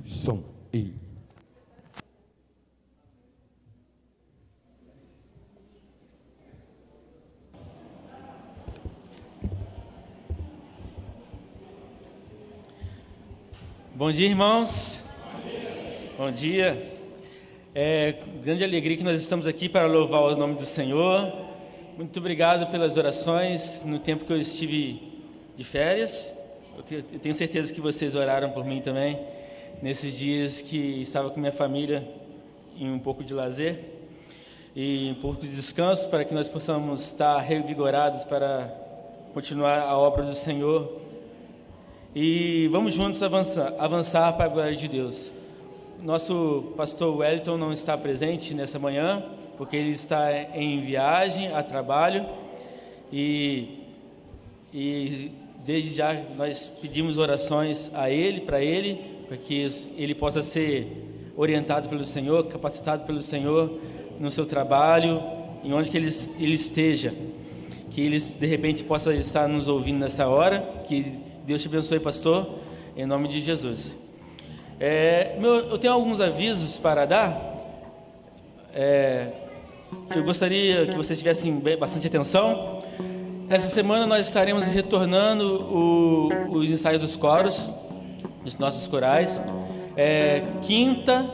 som e... Bom dia, irmãos. Bom dia. Grande alegria que nós estamos aqui para louvar o nome do Senhor. Muito obrigado pelas orações no tempo que eu estive de férias. Eu tenho certeza que vocês oraram por mim também, nesses dias que estava com minha família em um pouco de lazer e um pouco de descanso, para que nós possamos estar revigorados para continuar a obra do Senhor. E vamos juntos avançar para a glória de Deus. Nosso pastor Wellington não está presente nessa manhã, porque ele está em viagem, a trabalho, e desde já nós pedimos orações a ele, para que ele possa ser orientado pelo Senhor, capacitado pelo Senhor no seu trabalho, em onde que ele esteja, que ele de repente possa estar nos ouvindo nessa hora. Que Deus te abençoe, pastor, em nome de Jesus. Eu tenho alguns avisos para dar. Eu gostaria que vocês tivessem bastante atenção. Essa semana nós estaremos retornando os ensaios dos coros, dos nossos corais. Quinta,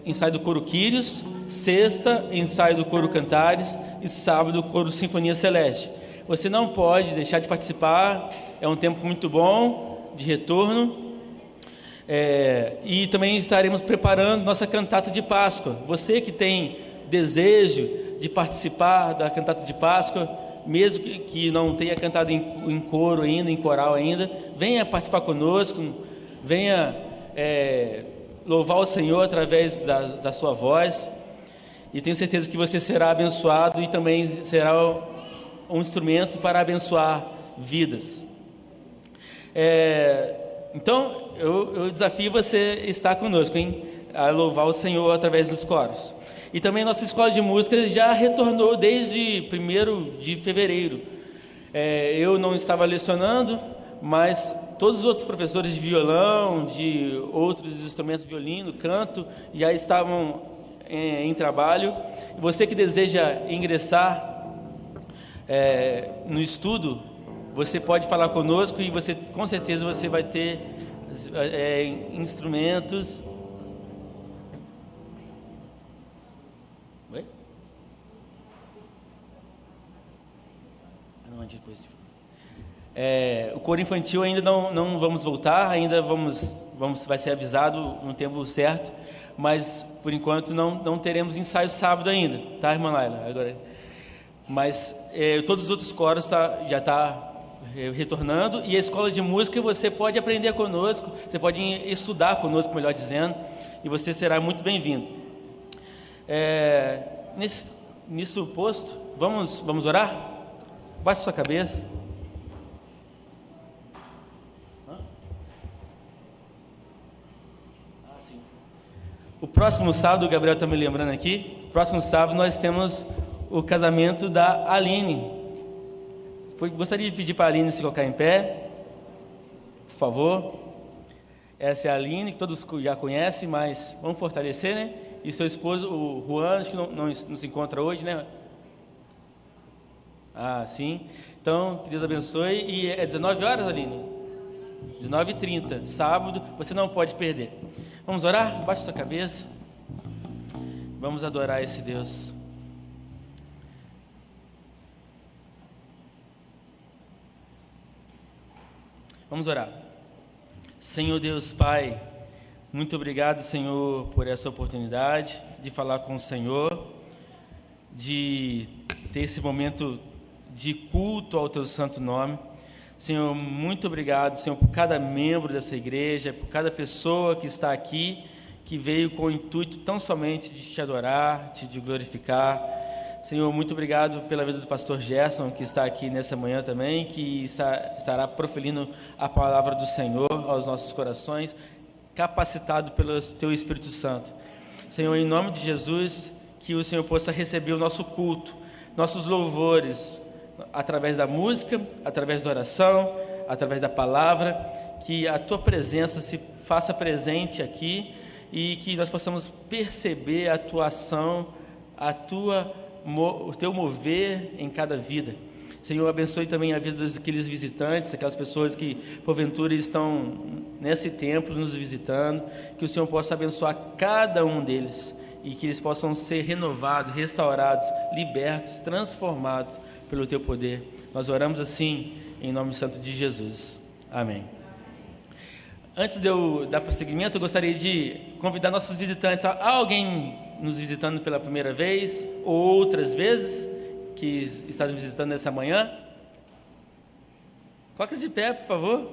ensaio do coro Quírios. Sexta, ensaio do coro Cantares. E sábado, coro Sinfonia Celeste. Você não pode deixar de participar. É um tempo muito bom de retorno. E também estaremos preparando nossa cantata de Páscoa. Você que tem desejo de participar da cantata de Páscoa, mesmo que não tenha cantado em coro ainda, em coral ainda, venha participar conosco, venha louvar o Senhor através da sua voz, e tenho certeza que você será abençoado e também será um instrumento para abençoar vidas. Então, eu desafio você a estar conosco, a louvar o Senhor através dos coros. E também nossa escola de música já retornou desde 1º de fevereiro. Eu não estava lecionando, mas todos os outros professores de violão, de outros instrumentos, violino, canto, já estavam em trabalho. Você que deseja ingressar no estudo, você pode falar conosco e com certeza você vai ter instrumentos. Oi? O coro infantil ainda não vamos voltar, ainda vai ser avisado no tempo certo, mas por enquanto não teremos ensaio sábado ainda, tá, irmã Laila? Agora, mas todos os outros coros já está retornando, e a escola de música você pode aprender conosco, você pode estudar conosco, melhor dizendo, e você será muito bem-vindo. Nisso posto, vamos orar? Baixe sua cabeça. O próximo sábado, o Gabriel está me lembrando aqui, próximo sábado nós temos o casamento da Aline. Gostaria de pedir para a Aline se colocar em pé, por favor. Essa é a Aline, que todos já conhecem, mas vamos fortalecer, né? E seu esposo, o Juan, acho que não se encontra hoje, né? Sim. Então, que Deus abençoe. E é 19 horas, Aline? 19h30, sábado, você não pode perder. Vamos orar? Baixe sua cabeça. Vamos adorar esse Deus. Vamos orar. Senhor Deus Pai, muito obrigado, Senhor, por essa oportunidade de falar com o Senhor, de ter esse momento de culto ao Teu santo nome. Senhor, muito obrigado, Senhor, por cada membro dessa igreja, por cada pessoa que está aqui, que veio com o intuito tão somente de Te adorar, de Te glorificar. Senhor, muito obrigado pela vida do pastor Gerson, que está aqui nessa manhã também, que estará proferindo a palavra do Senhor aos nossos corações, capacitado pelo Teu Espírito Santo. Senhor, em nome de Jesus, que o Senhor possa receber o nosso culto, nossos louvores, através da música, através da oração, através da palavra, que a Tua presença se faça presente aqui e que nós possamos perceber a Tua ação, o Teu mover em cada vida. Senhor, abençoe também a vida daqueles visitantes, aquelas pessoas que porventura estão nesse templo nos visitando, que o Senhor possa abençoar cada um deles e que eles possam ser renovados, restaurados, libertos, transformados pelo Teu poder. Nós oramos assim em nome santo de Jesus. Amém. Antes de eu dar prosseguimento, eu gostaria de convidar nossos visitantes. Há alguém nos visitando pela primeira vez ou outras vezes que está nos visitando nessa manhã? Coloque-se de pé, por favor.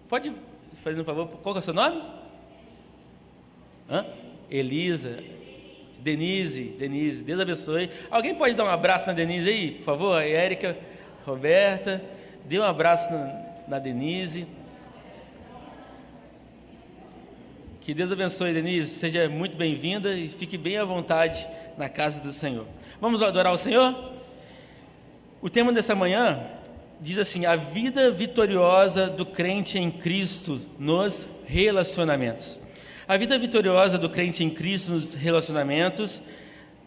Pode fazer um favor. Qual é o seu nome? Elisa. Denise, Deus abençoe. Alguém pode dar um abraço na Denise aí, por favor? A Érica, Roberta, dê um abraço na Denise. Que Deus abençoe, Denise. Seja muito bem-vinda e fique bem à vontade na casa do Senhor. Vamos adorar o Senhor? O tema dessa manhã diz assim: a vida vitoriosa do crente em Cristo nos relacionamentos. A vida vitoriosa do crente em Cristo nos relacionamentos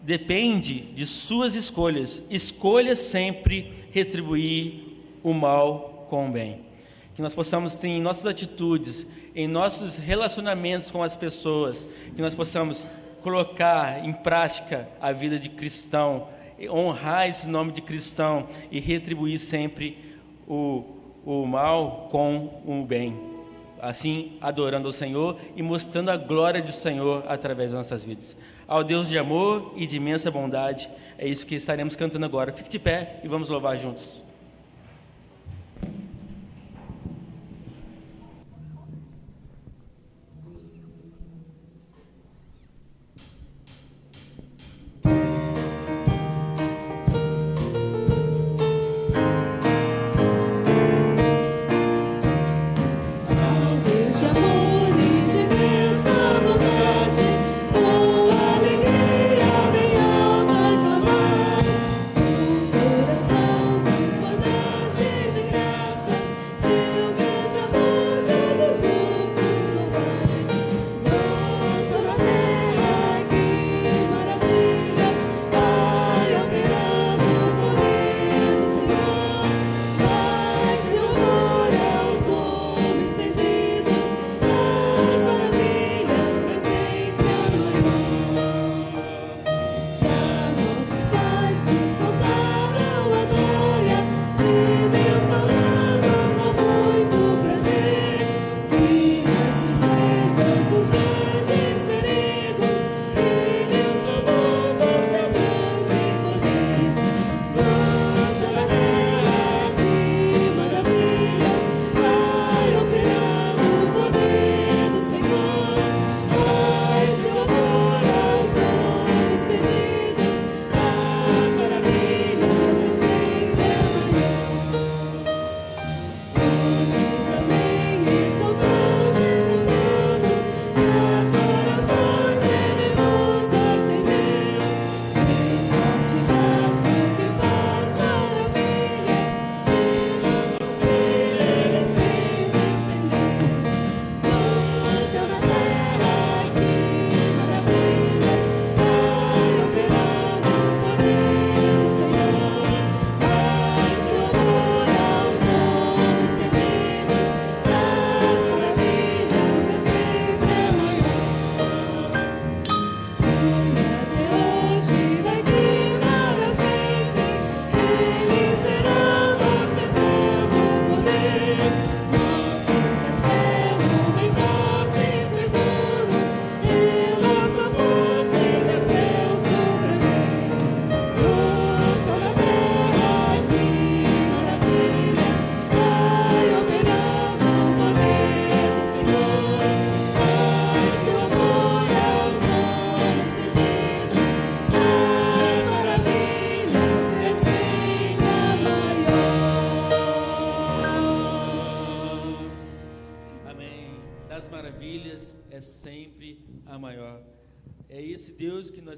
depende de suas escolhas. Escolha sempre retribuir o mal com o bem. Que nós possamos ter em nossas atitudes, em nossos relacionamentos com as pessoas, que nós possamos colocar em prática a vida de cristão, honrar esse nome de cristão e retribuir sempre o mal com o bem. Assim, adorando ao Senhor e mostrando a glória do Senhor através das nossas vidas. Ao Deus de amor e de imensa bondade, é isso que estaremos cantando agora. Fique de pé e vamos louvar juntos.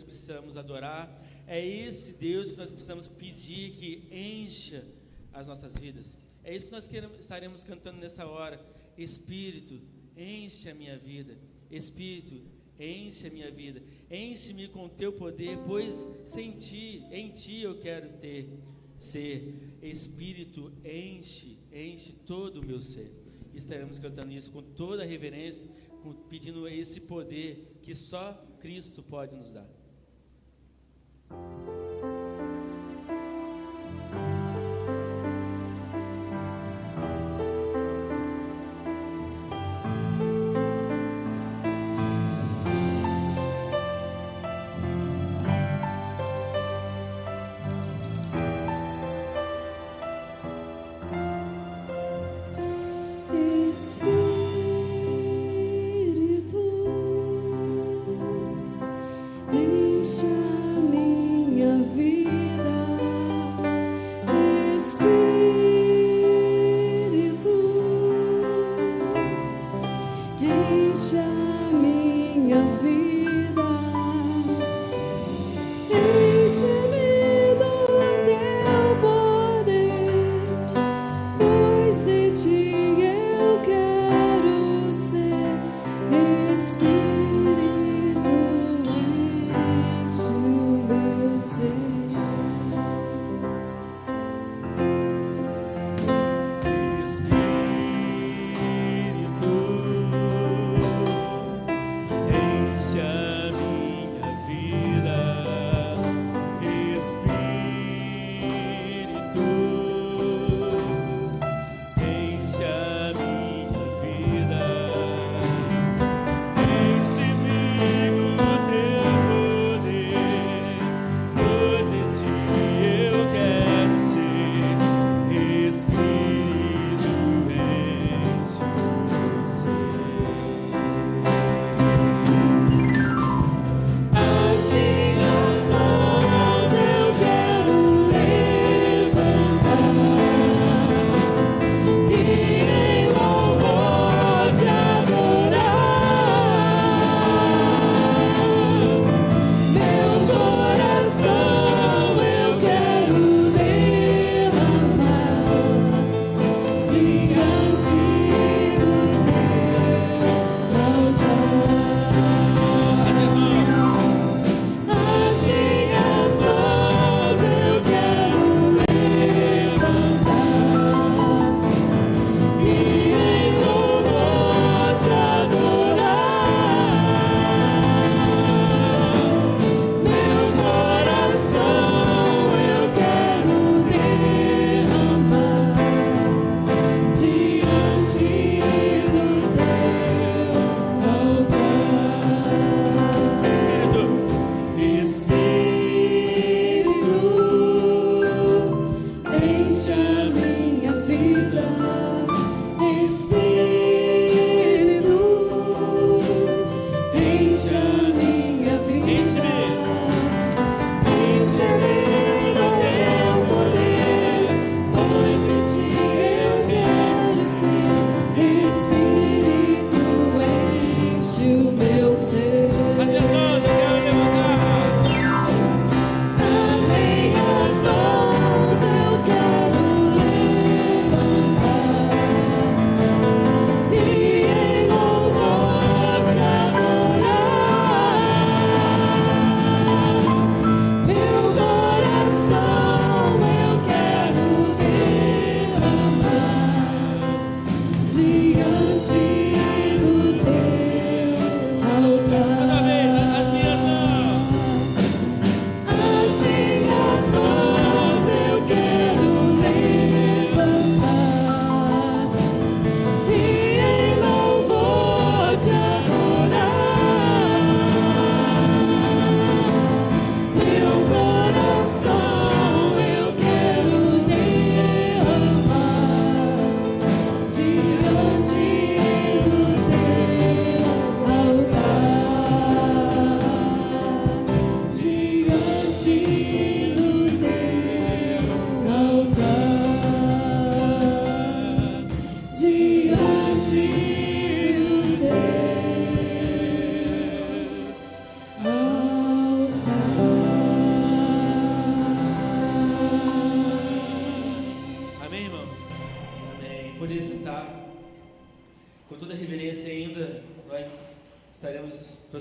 Precisamos adorar, é esse Deus que nós precisamos pedir que encha as nossas vidas. É isso que nós estaremos cantando nessa hora. Espírito, enche a minha vida. Espírito, enche a minha vida. Enche-me com o teu poder, pois em ti eu quero ser. Espírito, enche todo o meu ser. Estaremos cantando isso com toda a reverência, pedindo esse poder que só Cristo pode nos dar. Enche a minha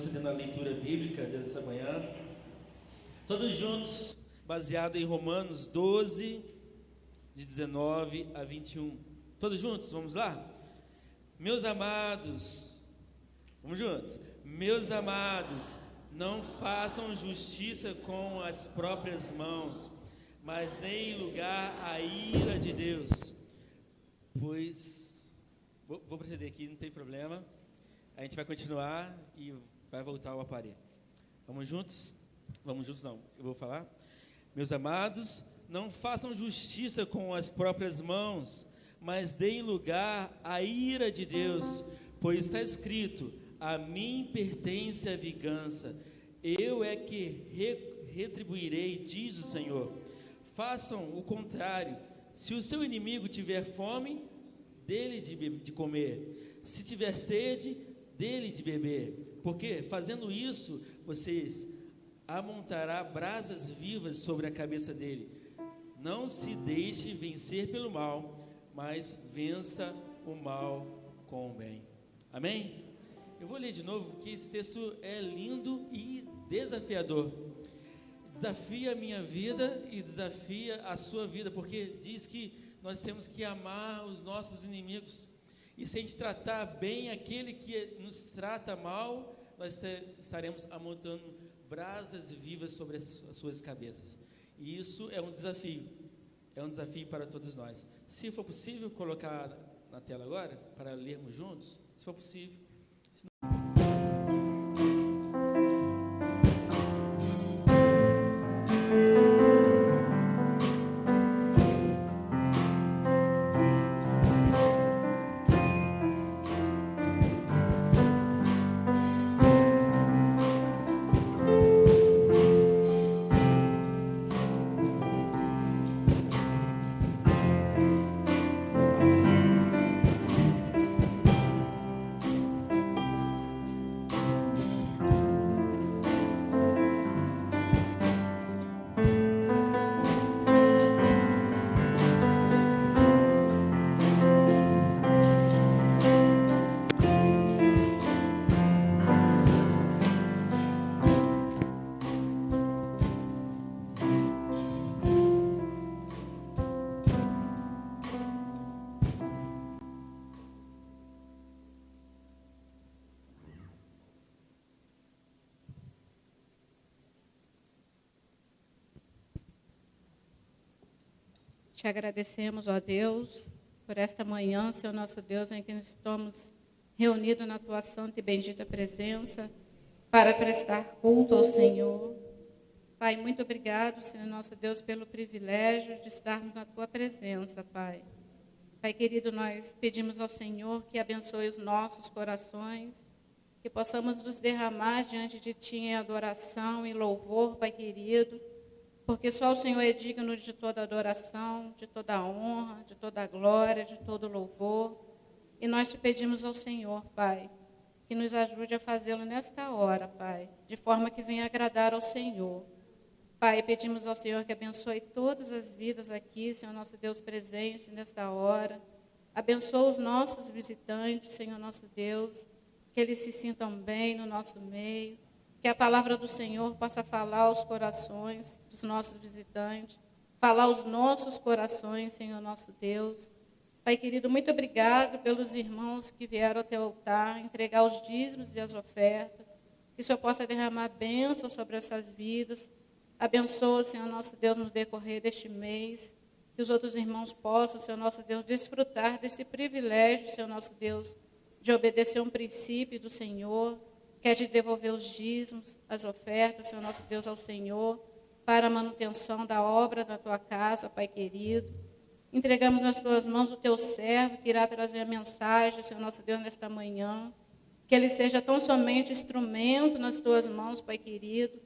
procedendo à leitura bíblica dessa manhã. Todos juntos, baseado em Romanos 12, de 19 a 21. Todos juntos, vamos lá? Meus amados, vamos juntos. Meus amados, não façam justiça com as próprias mãos, mas deem lugar à ira de Deus. Pois, vou proceder aqui, não tem problema. A gente vai continuar e vai voltar ao aparelho. Vamos juntos? Vamos juntos não, eu vou falar. Meus amados, não façam justiça com as próprias mãos, mas deem lugar à ira de Deus, pois está escrito: a mim pertence a vingança, eu é que retribuirei, diz o Senhor. Façam o contrário. Se o seu inimigo tiver fome, dele de comer. Se tiver sede, dele de beber. Porque, fazendo isso, vocês amontará brasas vivas sobre a cabeça dele. Não se deixe vencer pelo mal, mas vença o mal com o bem. Amém? Eu vou ler de novo, porque esse texto é lindo e desafiador. Desafia a minha vida e desafia a sua vida, porque diz que nós temos que amar os nossos inimigos. E se a gente tratar bem aquele que nos trata mal, nós estaremos amontando brasas vivas sobre as suas cabeças. E isso é um desafio para todos nós. Se for possível, colocar na tela agora, para lermos juntos, se for possível. Te agradecemos, ó Deus, por esta manhã, Senhor nosso Deus, em que nós estamos reunidos na Tua santa e bendita presença para prestar culto ao Senhor. Pai, muito obrigado, Senhor nosso Deus, pelo privilégio de estarmos na Tua presença, Pai. Pai querido, nós pedimos ao Senhor que abençoe os nossos corações, que possamos nos derramar diante de Ti em adoração e louvor, Pai querido, porque só o Senhor é digno de toda adoração, de toda honra, de toda glória, de todo louvor. E nós te pedimos ao Senhor, Pai, que nos ajude a fazê-lo nesta hora, Pai, de forma que venha agradar ao Senhor. Pai, pedimos ao Senhor que abençoe todas as vidas aqui, Senhor nosso Deus presente nesta hora. Abençoa os nossos visitantes, Senhor nosso Deus, que eles se sintam bem no nosso meio. Que a palavra do Senhor possa falar aos corações dos nossos visitantes, falar aos nossos corações, Senhor nosso Deus. Pai querido, muito obrigado pelos irmãos que vieram ao teu altar, entregar os dízimos e as ofertas. Que o Senhor possa derramar bênção sobre essas vidas. Abençoa, Senhor nosso Deus, no decorrer deste mês. Que os outros irmãos possam, Senhor nosso Deus, desfrutar desse privilégio, Senhor nosso Deus, de obedecer um princípio do Senhor, que é de devolver os dízimos, as ofertas, Senhor nosso Deus, ao Senhor, para a manutenção da obra da Tua casa, Pai querido. Entregamos nas Tuas mãos o Teu servo, que irá trazer a mensagem, Senhor nosso Deus, nesta manhã. Que ele seja tão somente instrumento nas Tuas mãos, Pai querido.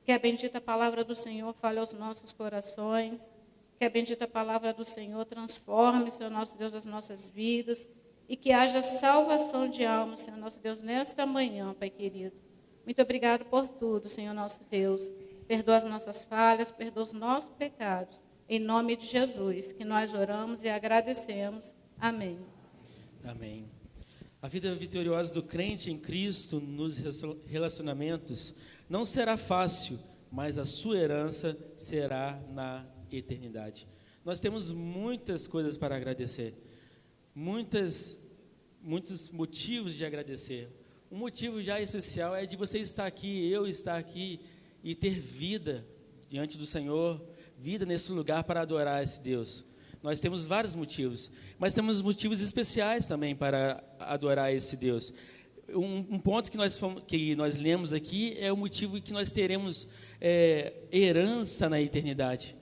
Que a bendita palavra do Senhor fale aos nossos corações. Que a bendita palavra do Senhor transforme, Senhor nosso Deus, as nossas vidas. E que haja salvação de alma, Senhor nosso Deus, nesta manhã, Pai querido. Muito obrigado por tudo, Senhor nosso Deus. Perdoa as nossas falhas, perdoa os nossos pecados. Em nome de Jesus, que nós oramos e agradecemos. Amém. Amém. A vida vitoriosa do crente em Cristo nos relacionamentos não será fácil, mas a sua herança será na eternidade. Nós temos muitas coisas para agradecer, muitos motivos de agradecer. Um motivo já especial é de você estar aqui, eu estar aqui e ter vida diante do Senhor, vida nesse lugar para adorar esse Deus. Nós temos vários motivos, mas temos motivos especiais também para adorar esse Deus. Um ponto que nós lemos aqui é o motivo que nós teremos herança na eternidade.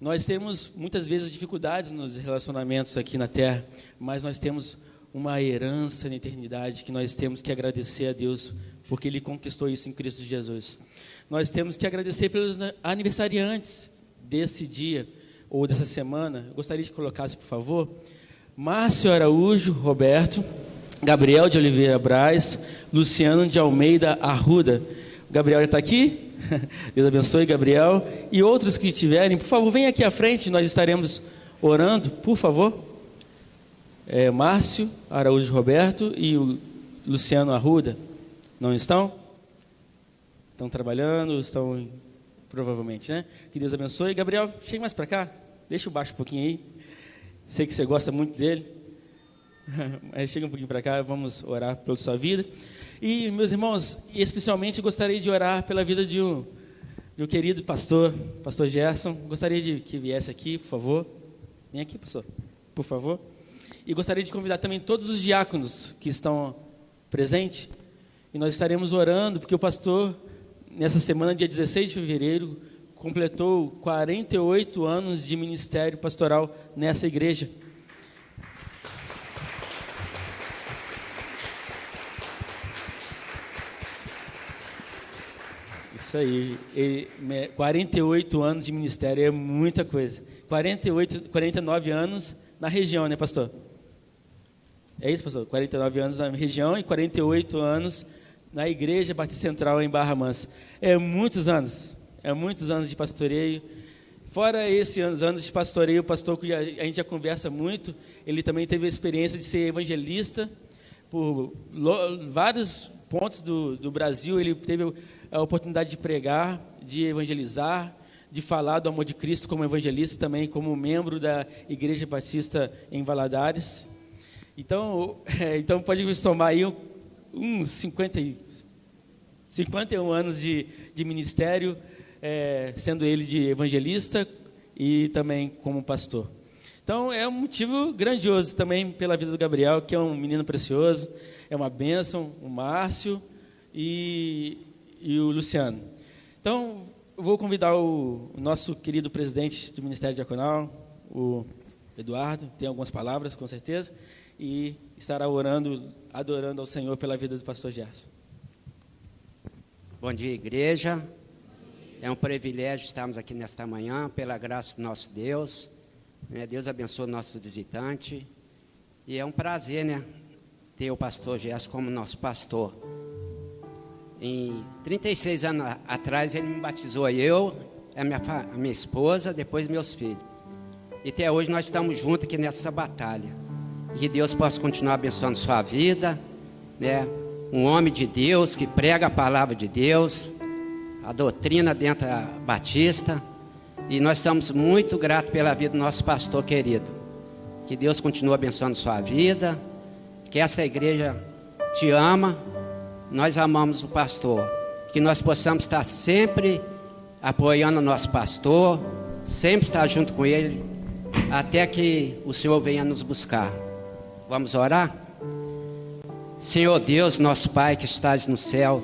Nós temos muitas vezes dificuldades nos relacionamentos aqui na terra, mas nós temos uma herança na eternidade que nós temos que agradecer a Deus, porque Ele conquistou isso em Cristo Jesus. Nós temos que agradecer pelos aniversariantes desse dia ou dessa semana. Eu gostaria de colocar, por favor, Márcio Araújo Roberto, Gabriel de Oliveira Braz, Luciano de Almeida Arruda. O Gabriel já está aqui? Deus abençoe, Gabriel. E outros que tiverem, por favor, venham aqui à frente, nós estaremos orando, por favor. Márcio Araújo Roberto e o Luciano Arruda. Não estão? Estão trabalhando, estão provavelmente, né? Que Deus abençoe. Gabriel, chega mais para cá, deixa o baixo um pouquinho aí. Sei que você gosta muito dele. Mas chega um pouquinho para cá, vamos orar pela sua vida. E, meus irmãos, especialmente gostaria de orar pela vida de um querido pastor Gerson. Gostaria de que viesse aqui, por favor. Vem aqui, pastor, por favor. E gostaria de convidar também todos os diáconos que estão presentes. E nós estaremos orando, porque o pastor, nessa semana, dia 16 de fevereiro, completou 48 anos de ministério pastoral nessa igreja. Isso aí, 48 anos de ministério é muita coisa. 49 anos na região, né, pastor? É isso, pastor? 49 anos na região e 48 anos na Igreja Batista Central em Barra Mansa. É muitos anos de pastoreio. Fora esses anos de pastoreio, o pastor, que a gente já conversa muito, ele também teve a experiência de ser evangelista por vários pontos do Brasil. Ele teve a oportunidade de pregar, de evangelizar, de falar do amor de Cristo como evangelista, também como membro da Igreja Batista em Valadares. Então pode somar aí uns 51 anos de ministério, sendo ele de evangelista e também como pastor. Então é um motivo grandioso também pela vida do Gabriel, que é um menino precioso, é uma bênção, o Márcio e o Luciano. Então eu vou convidar o nosso querido presidente do Ministério Diaconal, o Eduardo, tem algumas palavras com certeza, e estará adorando ao Senhor pela vida do pastor Gerson. Bom dia, igreja. É um privilégio estarmos aqui nesta manhã, pela graça do nosso Deus. Deus abençoe o nosso visitante. E é um prazer, ter o pastor Gerson como nosso pastor. Em 36 anos atrás, ele me batizou, a minha esposa, depois meus filhos. E até hoje nós estamos juntos aqui nessa batalha. Que Deus possa continuar abençoando sua vida, um homem de Deus que prega a palavra de Deus, a doutrina dentro da Batista. E nós estamos muito gratos pela vida do nosso pastor querido. Que Deus continue abençoando sua vida, que essa igreja te ama, nós amamos o pastor. Que nós possamos estar sempre apoiando o nosso pastor, sempre estar junto com ele, até que o Senhor venha nos buscar. Vamos orar? Senhor Deus, nosso Pai que estás no céu,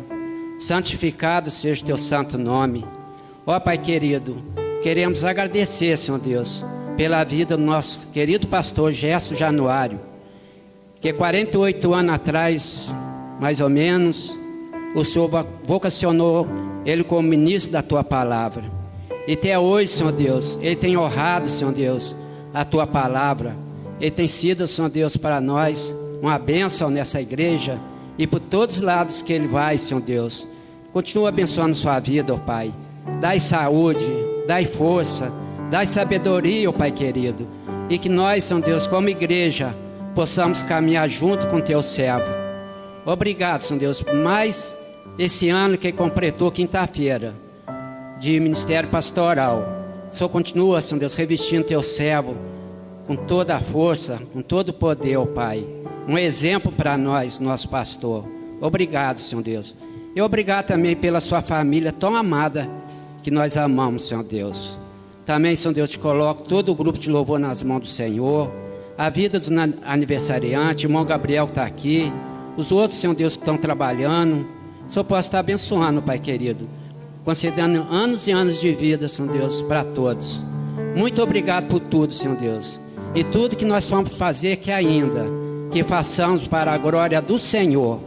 santificado seja o teu santo nome. Ó Pai querido, queremos agradecer, Senhor Deus, pela vida do nosso querido pastor Gerson Januário, que 48 anos atrás, mais ou menos, o Senhor vocacionou ele como ministro da tua palavra. E até hoje, Senhor Deus, ele tem honrado, Senhor Deus, a tua palavra. Ele tem sido, Senhor Deus, para nós uma bênção nessa igreja e por todos os lados que ele vai, Senhor Deus. Continua abençoando sua vida, ó Pai. Dai saúde, dai força, dai sabedoria, ó Pai querido. E que nós, Senhor Deus, como igreja, possamos caminhar junto com teu servo. Obrigado, Senhor Deus, por mais esse ano que completou quinta-feira de ministério pastoral. O Senhor continua, Senhor Deus, revestindo teu servo com toda a força, com todo o poder, ó Pai. Um exemplo para nós, nosso pastor. Obrigado, Senhor Deus. E obrigado também pela sua família tão amada que nós amamos, Senhor Deus. Também, Senhor Deus, te coloco todo o grupo de louvor nas mãos do Senhor. A vida dos aniversariantes, o irmão Gabriel que está aqui. Os outros, Senhor Deus, que estão trabalhando. O Senhor possa estar abençoando, Pai querido. Concedendo anos e anos de vida, Senhor Deus, para todos. Muito obrigado por tudo, Senhor Deus. E tudo que nós vamos fazer que ainda, que façamos para a glória do Senhor.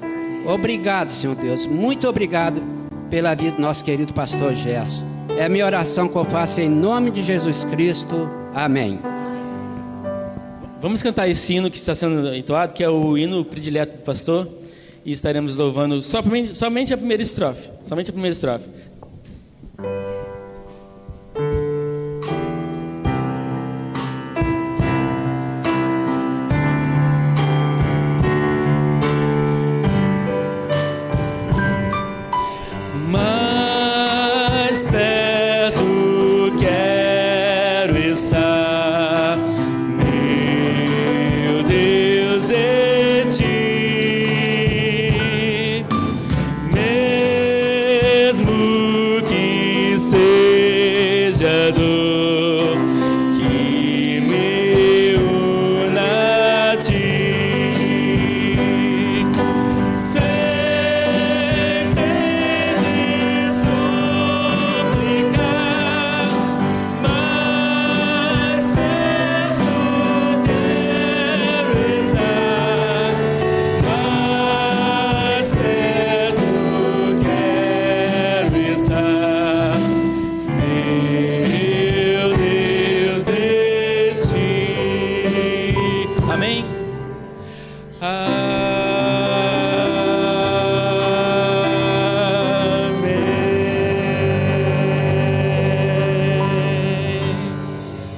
Obrigado, Senhor Deus. Muito obrigado pela vida do nosso querido pastor Gerson. É a minha oração que eu faço em nome de Jesus Cristo. Amém. Vamos cantar esse hino que está sendo entoado, que é o hino predileto do pastor. E estaremos louvando somente a primeira estrofe. Somente a primeira estrofe.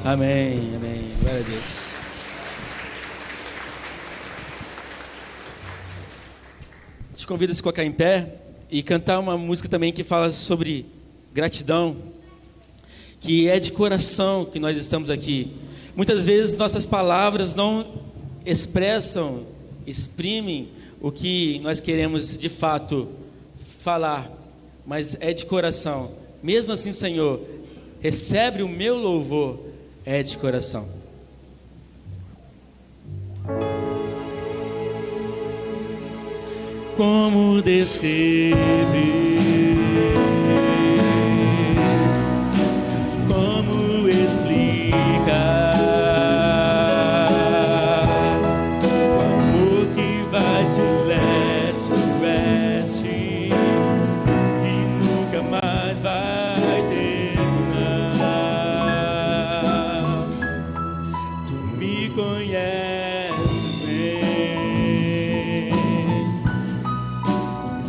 Amém, amém. Glória a Deus. Te convido a se colocar em pé e cantar uma música também que fala sobre gratidão, que é de coração que nós estamos aqui. Muitas vezes nossas palavras não exprimem o que nós queremos de fato falar, mas é de coração. Mesmo assim, Senhor, recebe o meu louvor, é de coração. Como descrever, como explicar o amor que vai de leste a oeste e nunca mais vai terminar. Tu me conheces bem,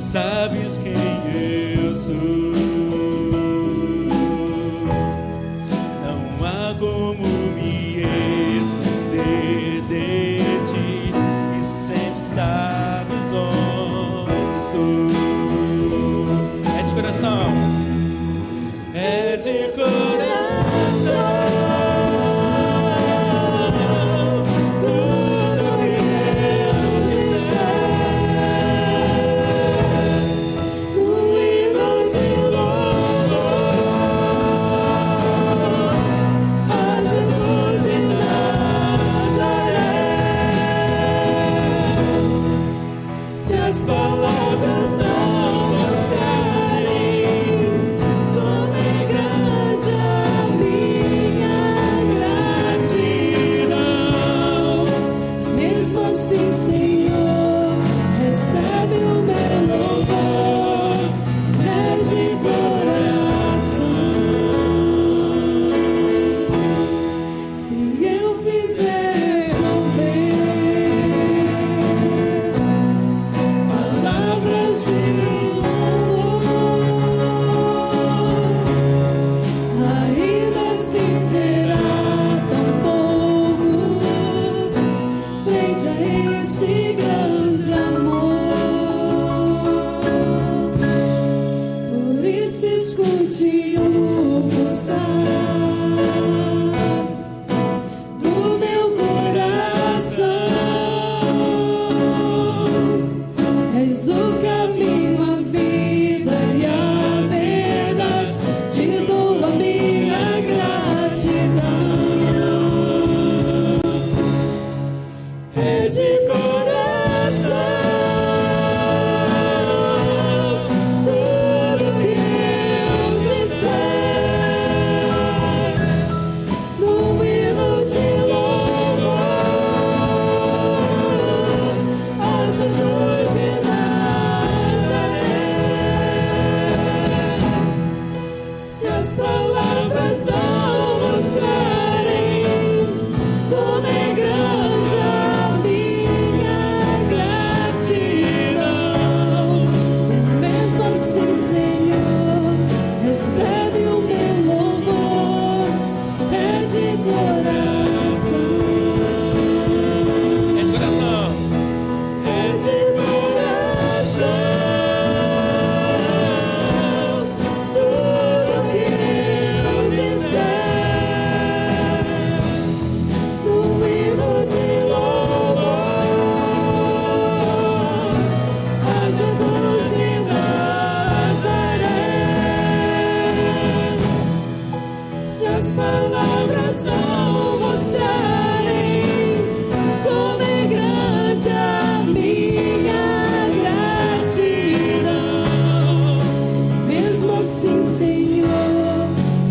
sabes quem eu sou. Não há como me esconder de ti, e sempre sabes onde estou. É de coração, é de coração. Palavras não bastarem, como é grande assim, Senhor,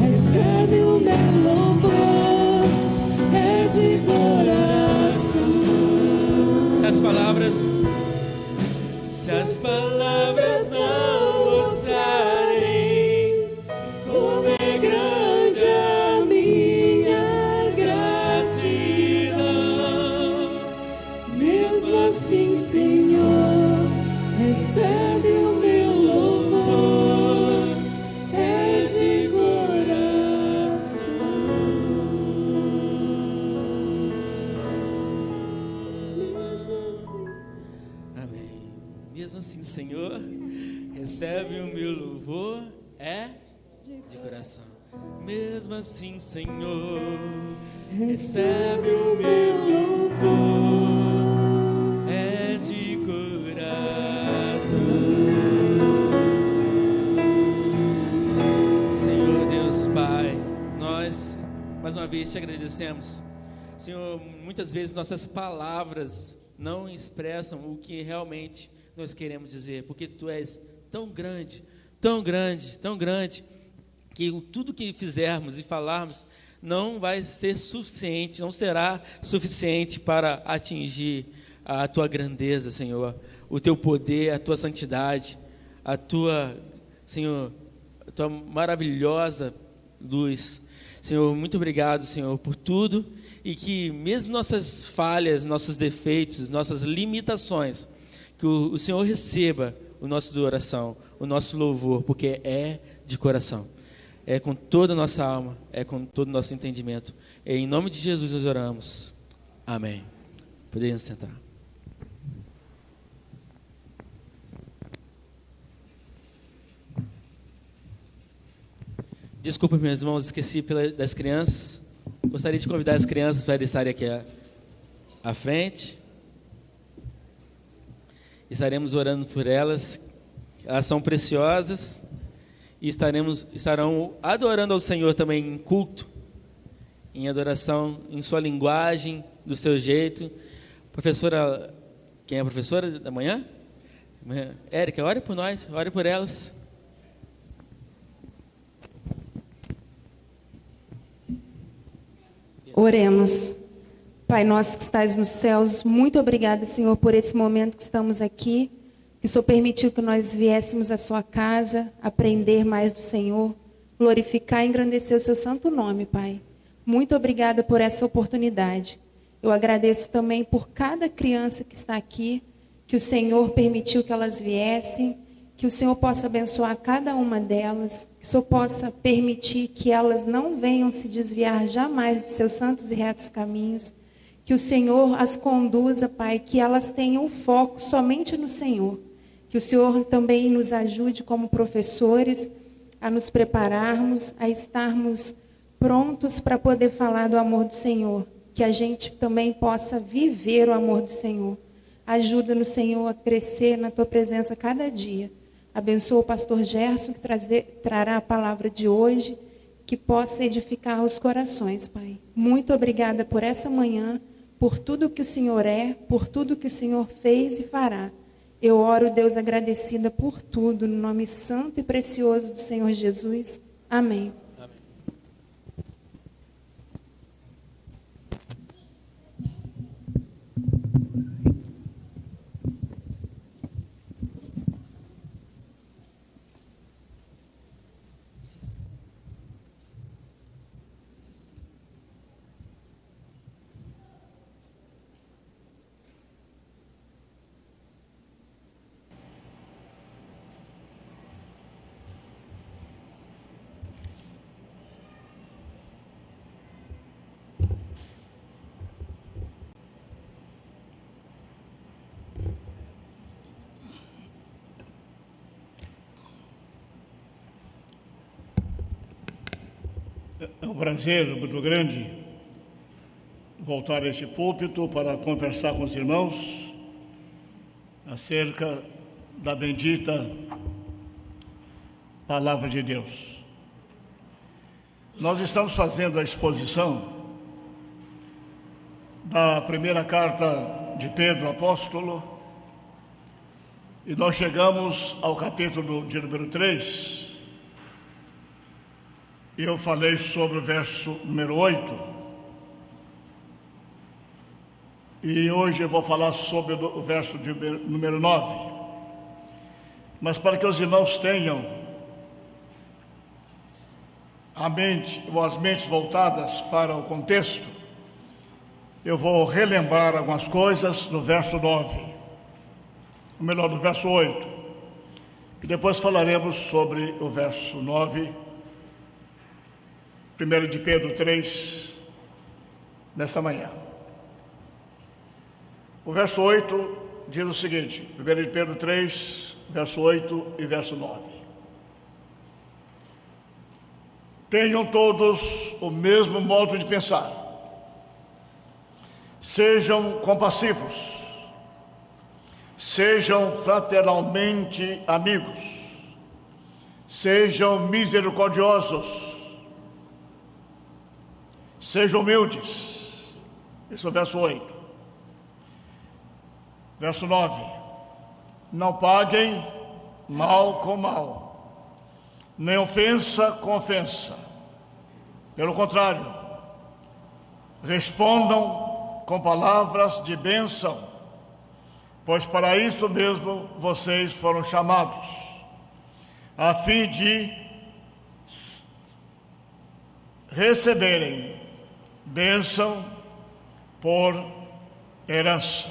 recebe o meu louvor, é de coração. Se as palavras não mostrarem Como é grande a minha gratidão, mesmo assim, Senhor, recebe o meu louvor, é de coração. Mesmo assim. Amém. Mesmo assim, Senhor, recebe o meu louvor, é de coração. Mesmo assim, Senhor, recebe o meu louvor, é de coração. Senhor Deus Pai, nós mais uma vez te agradecemos. Senhor, muitas vezes nossas palavras não expressam o que realmente nós queremos dizer, porque Tu és tão grande, tão grande, tão grande, que tudo que fizermos e falarmos não vai ser suficiente, não será suficiente para atingir a Tua grandeza, Senhor, o Teu poder, a Tua santidade, a Tua, Senhor, a Tua maravilhosa luz. Senhor, muito obrigado, Senhor, por tudo, e que mesmo nossas falhas, nossos defeitos, nossas limitações, que o Senhor receba o nosso adoração, o nosso louvor, porque é de coração, é com toda a nossa alma, é com todo o nosso entendimento. Em nome de Jesus nós oramos. Amém. Podemos sentar. Desculpa, meus irmãos, esqueci das crianças. Gostaria de convidar as crianças para estarem aqui à frente. Estaremos orando por elas. Elas são preciosas. E estarão adorando ao Senhor também em culto, em adoração, em sua linguagem, do seu jeito. Professora, quem é a professora da manhã? Érica, ore por nós, ore por elas. Oremos. Pai nosso que estás nos céus, muito obrigada, Senhor, por esse momento que estamos aqui, que o Senhor permitiu que nós viéssemos à sua casa, aprender mais do Senhor, glorificar e engrandecer o seu santo nome, Pai. Muito obrigada por essa oportunidade. Eu agradeço também por cada criança que está aqui, que o Senhor permitiu que elas viessem, que o Senhor possa abençoar cada uma delas, que o Senhor possa permitir que elas não venham se desviar jamais dos seus santos e retos caminhos, que o Senhor as conduza, Pai, que elas tenham foco somente no Senhor, que o Senhor também nos ajude como professores a nos prepararmos, a estarmos prontos para poder falar do amor do Senhor, que a gente também possa viver o amor do Senhor. Ajuda-nos, Senhor, a crescer na Tua presença cada dia. Abençoa o pastor Gerson, que trará a palavra de hoje, que possa edificar os corações, Pai. Muito obrigada por essa manhã, por tudo que o Senhor é, por tudo que o Senhor fez e fará. Eu oro, Deus, agradecida por tudo, no nome santo e precioso do Senhor Jesus. Amém. É um prazer muito grande voltar a este púlpito para conversar com os irmãos acerca da bendita Palavra de Deus. Nós estamos fazendo a exposição da primeira carta de Pedro, apóstolo, e nós chegamos ao capítulo de número 3, eu falei sobre o verso número 8. E hoje eu vou falar sobre o verso número 9. Mas para que os irmãos tenham a mente ou as mentes voltadas para o contexto, eu vou relembrar algumas coisas do verso 9, ou melhor, do verso 8. E depois falaremos sobre o verso 9, 1 de Pedro 3, nesta manhã. O verso 8 diz o seguinte, 1 de Pedro 3, verso 8 e verso 9. Tenham todos o mesmo modo de pensar. Sejam compassivos. Sejam fraternalmente amigos. Sejam misericordiosos. Sejam humildes. Esse é o verso 8. Verso 9. Não paguem mal com mal, nem ofensa com ofensa. Pelo contrário, respondam com palavras de bênção, pois para isso mesmo vocês foram chamados, a fim de receberem bênção por herança.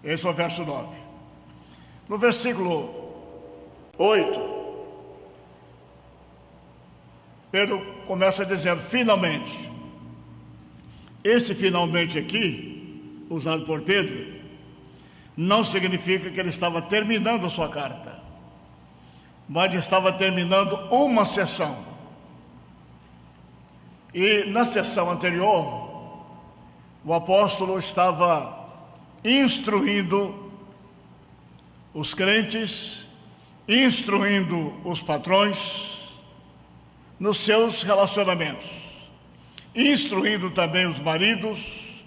Esse é o verso 9. No versículo 8, Pedro começa dizendo, finalmente. Esse finalmente aqui, usado por Pedro, não significa que ele estava terminando a sua carta, mas estava terminando uma sessão. E na sessão anterior, o apóstolo estava instruindo os crentes, instruindo os patrões nos seus relacionamentos, instruindo também os maridos,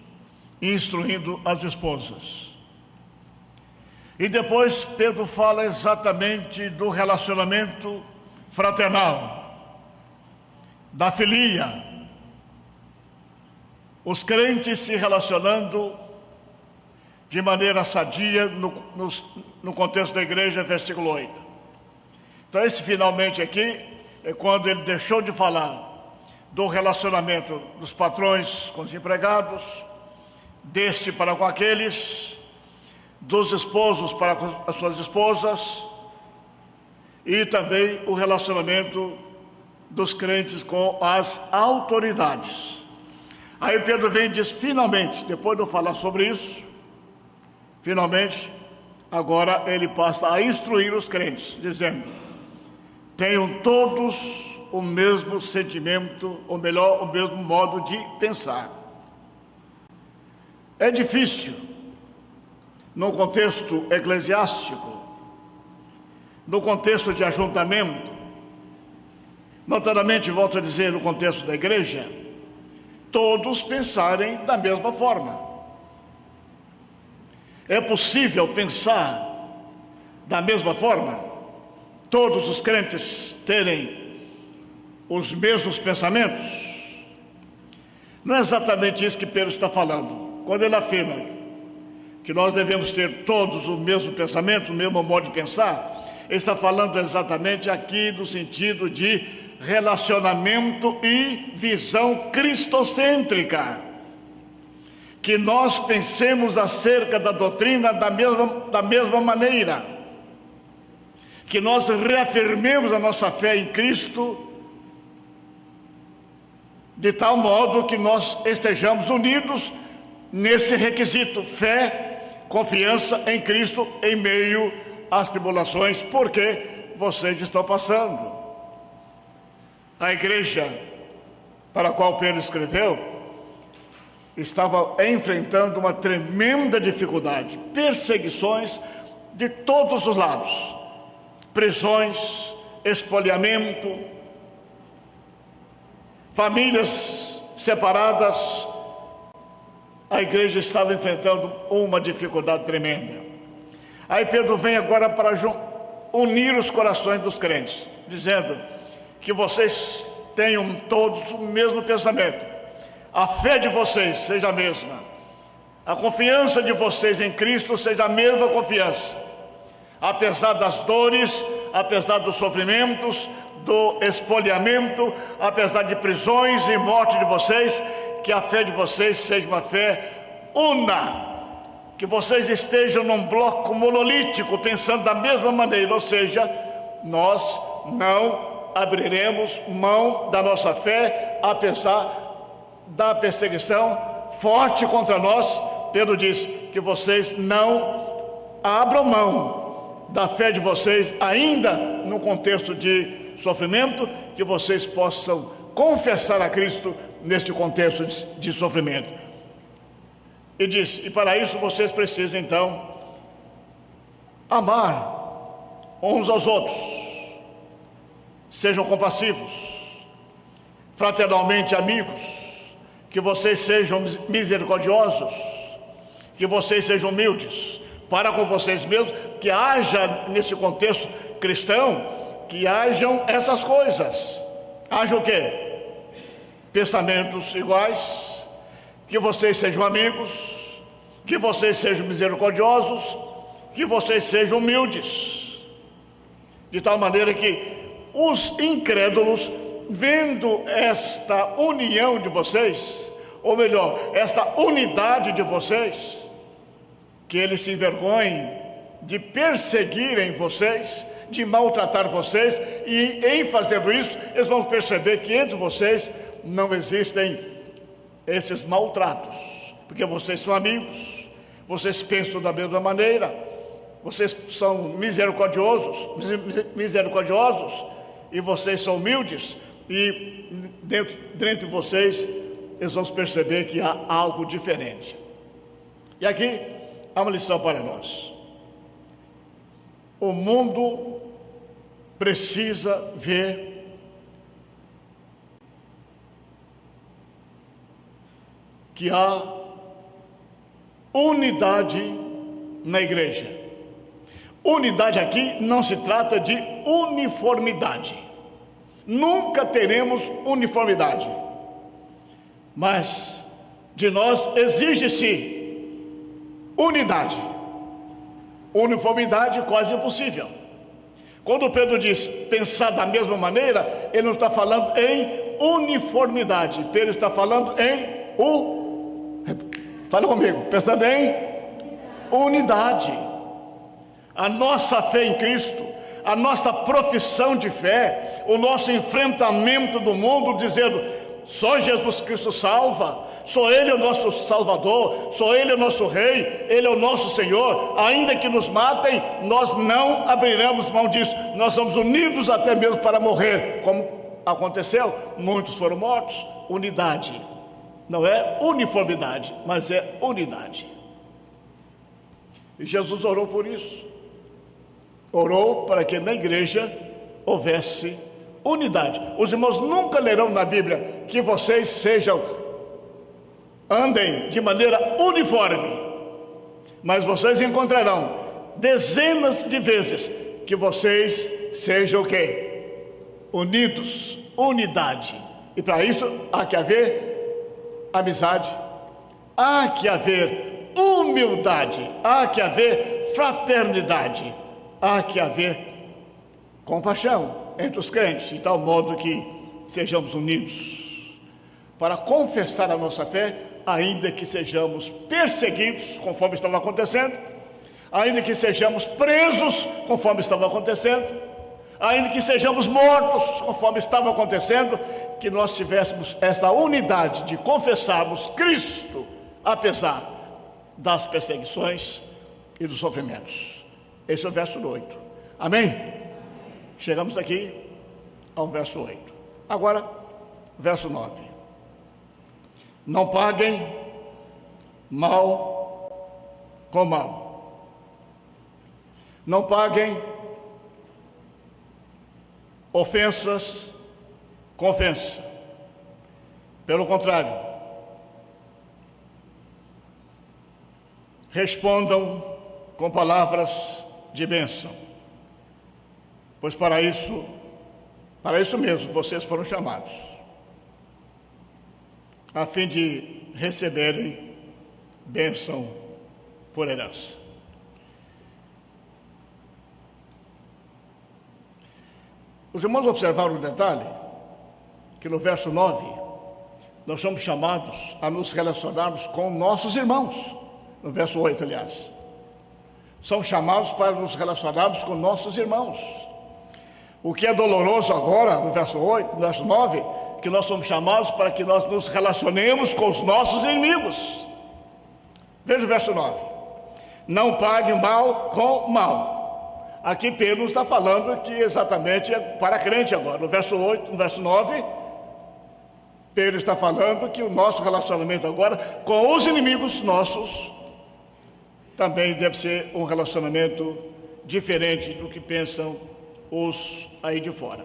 instruindo as esposas. E depois Pedro fala exatamente do relacionamento fraternal, da filia, os crentes se relacionando de maneira sadia no contexto da igreja, versículo 8. Então esse finalmente aqui é quando ele deixou de falar do relacionamento dos patrões com os empregados, deste para com aqueles, dos esposos para com as suas esposas, e também o relacionamento dos crentes com as autoridades. Aí Pedro vem e diz, finalmente, depois de eu falar sobre isso, finalmente, agora ele passa a instruir os crentes, dizendo, tenham todos o mesmo sentimento, ou melhor, o mesmo modo de pensar. É difícil, no contexto eclesiástico, no contexto de ajuntamento, notadamente, volto a dizer, no contexto da igreja, todos pensarem da mesma forma. É possível pensar da mesma forma? Todos os crentes terem os mesmos pensamentos? Não é exatamente isso que Pedro está falando. Quando ele afirma que nós devemos ter todos o mesmo pensamento, o mesmo modo de pensar, ele está falando exatamente aqui no sentido de relacionamento e visão cristocêntrica. Que nós pensemos acerca da doutrina da mesma maneira, que nós reafirmemos a nossa fé em Cristo, de tal modo que nós estejamos unidos nesse requisito, fé, confiança em Cristo em meio às tribulações, porque vocês estão passando. A igreja para a qual Pedro escreveu estava enfrentando uma tremenda dificuldade, perseguições de todos os lados, prisões, espoliamento, famílias separadas. A igreja estava enfrentando uma dificuldade tremenda. Aí Pedro vem agora para unir os corações dos crentes, dizendo que vocês tenham todos o mesmo pensamento. A fé de vocês seja a mesma. A confiança de vocês em Cristo seja a mesma confiança. Apesar das dores, apesar dos sofrimentos, do espoliamento, apesar de prisões e morte de vocês, que a fé de vocês seja uma fé una. Que vocês estejam num bloco monolítico, pensando da mesma maneira, ou seja, nós não abriremos mão da nossa fé, apesar da perseguição forte contra nós. Pedro diz que vocês não abram mão da fé de vocês, ainda no contexto de sofrimento, que vocês possam confessar a Cristo neste contexto de sofrimento. E diz, e para isso vocês precisam então amar uns aos outros, sejam compassivos, fraternalmente amigos, que vocês sejam misericordiosos, que vocês sejam humildes para com vocês mesmos, que haja nesse contexto cristão, que hajam essas coisas. Haja o quê? Pensamentos iguais, que vocês sejam amigos, que vocês sejam misericordiosos, que vocês sejam humildes, de tal maneira que os incrédulos, vendo esta união de vocês, ou melhor, esta unidade de vocês, que eles se envergonhem de perseguirem vocês, de maltratar vocês, e em fazendo isso, eles vão perceber que entre vocês não existem esses maltratos, porque vocês são amigos, vocês pensam da mesma maneira, vocês são misericordiosos, e vocês são humildes, e dentro de vocês eles vão perceber que há algo diferente. E aqui há uma lição para nós. O mundo precisa ver que há unidade na igreja. Unidade aqui não se trata de uniformidade. Nunca teremos uniformidade. Mas de nós exige-se unidade. Uniformidade quase impossível. Quando Pedro diz pensar da mesma maneira, ele não está falando em uniformidade. Pedro está falando em fala comigo, pensando em unidade. A nossa fé em Cristo, a nossa profissão de fé, o nosso enfrentamento do mundo, dizendo: só Jesus Cristo salva, só Ele é o nosso Salvador, só Ele é o nosso Rei, Ele é o nosso Senhor. Ainda que nos matem, nós não abriremos mão disso. Nós somos unidos até mesmo para morrer, como aconteceu, muitos foram mortos. Unidade. Não é uniformidade, mas é unidade. E Jesus orou por isso. Orou para que na igreja houvesse unidade. Os irmãos nunca lerão na Bíblia que vocês andem de maneira uniforme, mas vocês encontrarão dezenas de vezes que vocês sejam o quê? Unidos, unidade. E para isso há que haver amizade, há que haver humildade, há que haver fraternidade, há que haver compaixão entre os crentes, de tal modo que sejamos unidos para confessar a nossa fé, ainda que sejamos perseguidos, conforme estava acontecendo, ainda que sejamos presos, conforme estava acontecendo, ainda que sejamos mortos, conforme estava acontecendo, que nós tivéssemos essa unidade de confessarmos Cristo, apesar das perseguições e dos sofrimentos. Esse é o verso 8. Amém? Chegamos aqui ao verso 8. Agora, verso 9. Não paguem mal com mal. Não paguem ofensas com ofensa. Pelo contrário, respondam com palavras de bênção, pois para isso Para isso mesmo, vocês foram chamados, a fim de receberem bênção por herança. Os irmãos observaram um detalhe, que no verso 9, nós somos chamados a nos relacionarmos com nossos irmãos. No verso 8, aliás. Somos chamados para nos relacionarmos com nossos irmãos. O que é doloroso agora, no verso 8, no verso 9, que nós somos chamados para que nós nos relacionemos com os nossos inimigos. Veja o verso 9. Não pague mal com mal. Aqui Pedro está falando que exatamente é para crente agora. No verso 8, no verso 9, Pedro está falando que o nosso relacionamento agora com os inimigos nossos também deve ser um relacionamento diferente do que pensam os aí de fora.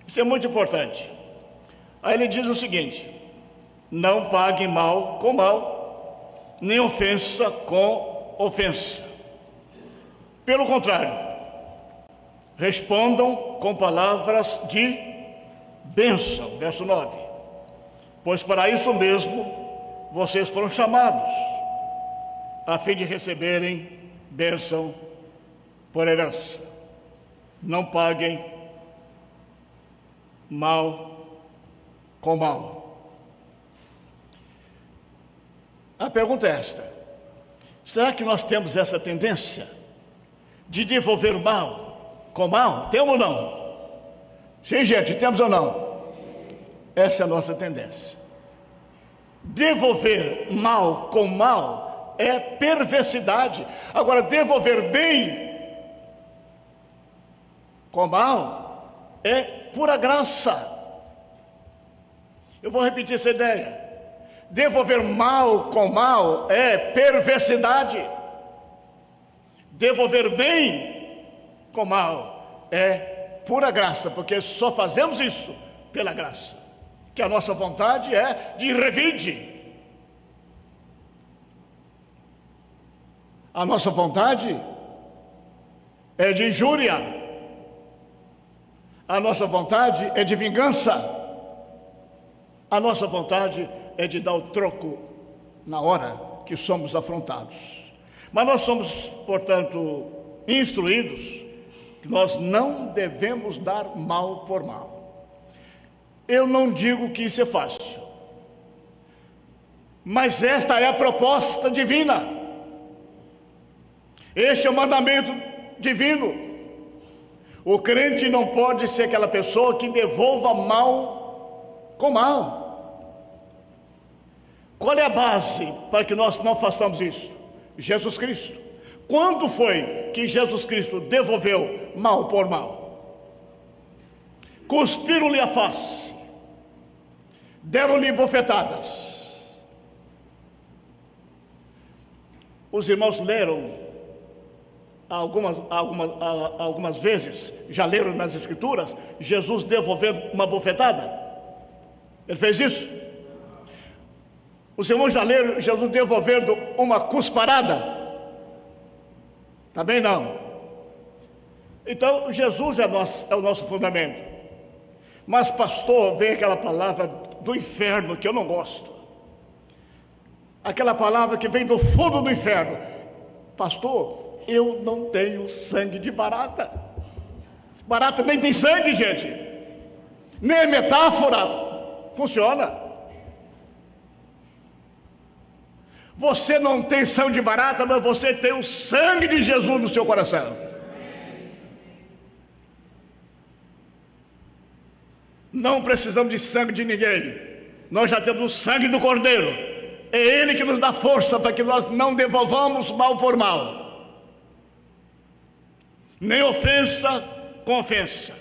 Isso é muito importante. Aí ele diz o seguinte: não pague mal com mal, nem ofensa com ofensa. Pelo contrário, respondam com palavras de bênção. Verso 9. Pois para isso mesmo vocês foram chamados, a fim de receberem bênção por herança. Não paguem mal com mal. A pergunta é esta: será que nós temos essa tendência de devolver mal com mal? Temos ou não? Sim, gente, temos ou não? Essa é a nossa tendência. Devolver mal com mal é perversidade. Agora, devolver bem com mal é pura graça. Eu vou repetir essa ideia. Devolver mal com mal é perversidade. Devolver bem com mal é pura graça, porque só fazemos isso pela graça. Que a nossa vontade é de revide. A nossa vontade é de injúria. A nossa vontade é de vingança. A nossa vontade é de dar o troco na hora que somos afrontados. Mas nós somos, portanto, instruídos que nós não devemos dar mal por mal. Eu não digo que isso é fácil, mas esta é a proposta divina. Este é o mandamento divino. O crente não pode ser aquela pessoa que devolva mal com mal. Qual é a base para que nós não façamos isso? Jesus Cristo. Quando foi que Jesus Cristo devolveu mal por mal? Cuspiram-lhe a face, deram-lhe bofetadas. Os irmãos leram algumas vezes, já leram nas Escrituras, Jesus devolvendo uma bofetada? Ele fez isso? Os irmãos já leram Jesus devolvendo uma cusparada? Também não. Então, Jesus é o nosso fundamento. Mas, pastor, vem aquela palavra do inferno que eu não gosto. Aquela palavra que vem do fundo do inferno. Pastor, eu não tenho sangue de barata. Barata nem tem sangue, gente. Nem é metáfora. Funciona. Você não tem sangue de barata, mas você tem o sangue de Jesus no seu coração. Não precisamos de sangue de ninguém. Nós já temos o sangue do Cordeiro. É Ele que nos dá força para que nós não devolvamos mal por mal. Nem ofensa com ofensa.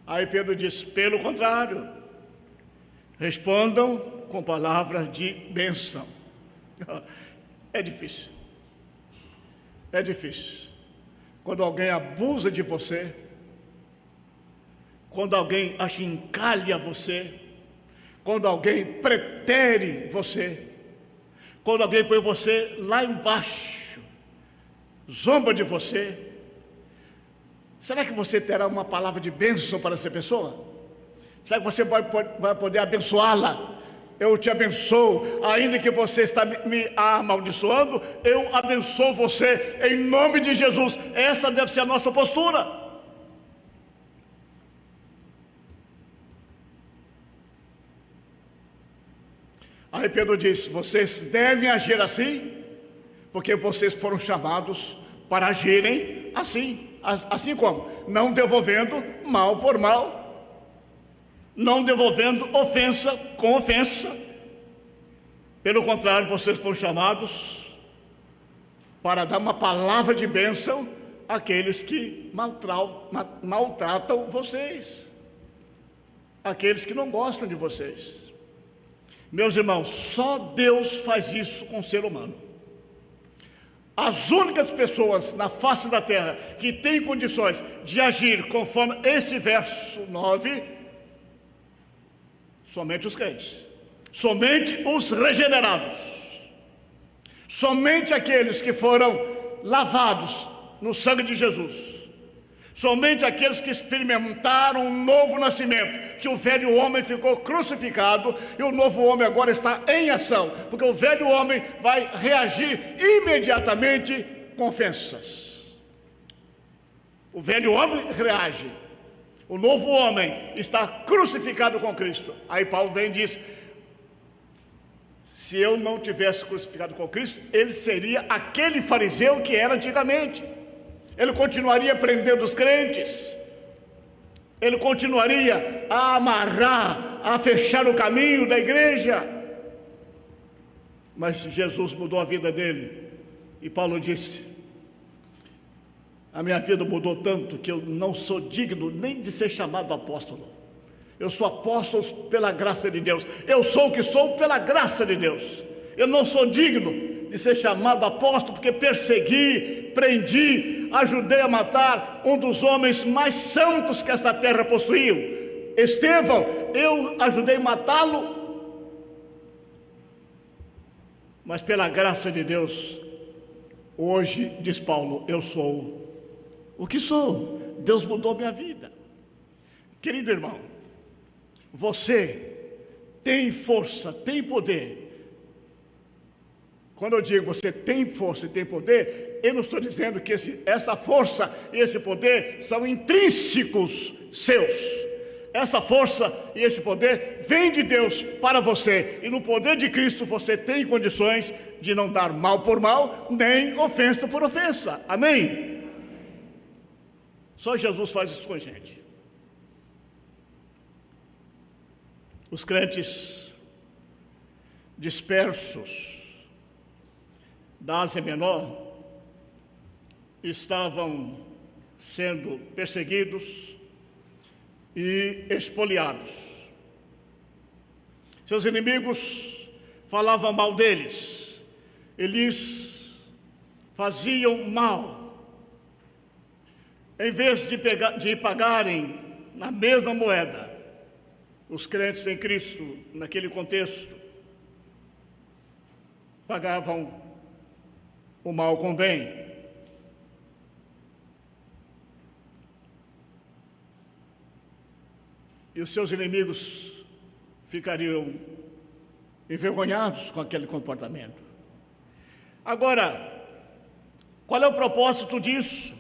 Aí Pedro diz, pelo contrário, respondam com palavras de bênção. É difícil. É difícil. Quando alguém abusa de você, quando alguém achincalha você, quando alguém pretere você, quando alguém põe você lá embaixo, zomba de você, Será que você terá uma palavra de bênção para essa pessoa? Será que você vai poder abençoá-la? Eu te abençoo, ainda que você está me amaldiçoando, eu abençoo você em nome de Jesus. Essa deve ser a nossa postura. Aí Pedro disse: vocês devem agir assim, porque vocês foram chamados para agirem assim. Assim como? Não devolvendo mal por mal, não devolvendo ofensa com ofensa. Pelo contrário, vocês foram chamados para dar uma palavra de bênção àqueles que maltratam vocês, aqueles que não gostam de vocês. Meus irmãos, só Deus faz isso com o ser humano. As únicas pessoas na face da terra que têm condições de agir conforme esse verso 9, somente os crentes, somente os regenerados, somente aqueles que foram lavados no sangue de Jesus, somente aqueles que experimentaram um novo nascimento, que o velho homem ficou crucificado e o novo homem agora está em ação, porque o velho homem vai reagir imediatamente com ofensas. O velho homem reage, o novo homem está crucificado com Cristo. Aí Paulo vem e diz: se eu não tivesse crucificado com Cristo, ele seria aquele fariseu que era antigamente. Ele continuaria prendendo os crentes, ele continuaria a amarrar, a fechar o caminho da igreja. Mas Jesus mudou a vida dele, e Paulo disse: a minha vida mudou tanto que eu não sou digno nem de ser chamado apóstolo. Eu sou apóstolo pela graça de Deus, eu sou o que sou pela graça de Deus. Eu não sou digno de ser chamado apóstolo porque persegui, prendi, ajudei a matar um dos homens mais santos que essa terra possuiu, Estevão. Eu ajudei a matá-lo, mas pela graça de Deus, hoje, diz Paulo, eu sou o que sou. Deus mudou minha vida. Querido irmão, você tem força, tem poder. Quando eu digo você tem força e tem poder, eu não estou dizendo que essa força e esse poder são intrínsecos seus. Essa força e esse poder vem de Deus para você, e no poder de Cristo você tem condições de não dar mal por mal, nem ofensa por ofensa. Amém? Só Jesus faz isso com a gente. Os crentes dispersos da Ásia Menor estavam sendo perseguidos e expoliados. Seus inimigos falavam mal deles, eles faziam mal. Em vez de pagarem na mesma moeda, os crentes em Cristo, naquele contexto, pagavam o mal com o bem. E os seus inimigos ficariam envergonhados com aquele comportamento. Agora, qual é o propósito disso?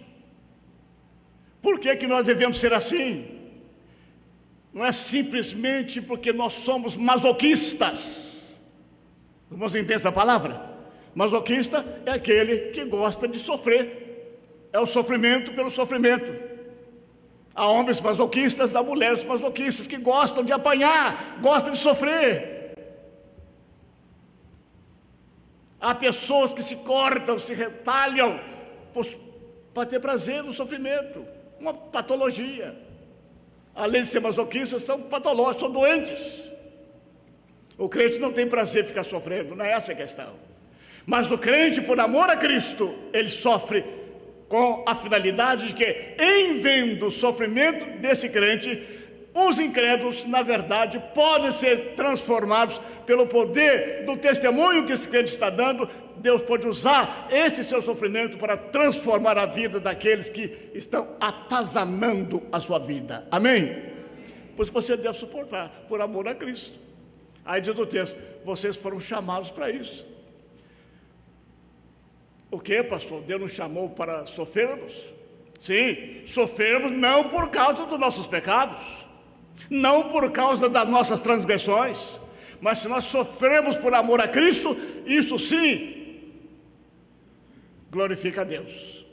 Por que nós devemos ser assim? Não é simplesmente porque nós somos masoquistas. Vamos entender essa palavra? Masoquista é aquele que gosta de sofrer. É o sofrimento pelo sofrimento. Há homens masoquistas, há mulheres masoquistas que gostam de apanhar, gostam de sofrer. Há pessoas que se cortam, se retalham para ter prazer no sofrimento. Uma patologia. Além de ser masoquistas, são patológicos, são doentes. O crente não tem prazer em ficar sofrendo, não é essa a questão. Mas o crente, por amor a Cristo, ele sofre com a finalidade de que, em vendo o sofrimento desse crente, Os incrédulos, na verdade, podem ser transformados pelo poder do testemunho que esse crente está dando. Deus pode usar esse seu sofrimento para transformar a vida daqueles que estão atazanando a sua vida. Amém? Pois você deve suportar por amor a Cristo. Aí diz o texto, vocês foram chamados para isso. O que, pastor? Deus nos chamou para sofrermos? Sim, sofrermos não por causa dos nossos pecados, não por causa das nossas transgressões, mas se nós sofremos por amor a Cristo, isso sim glorifica a Deus,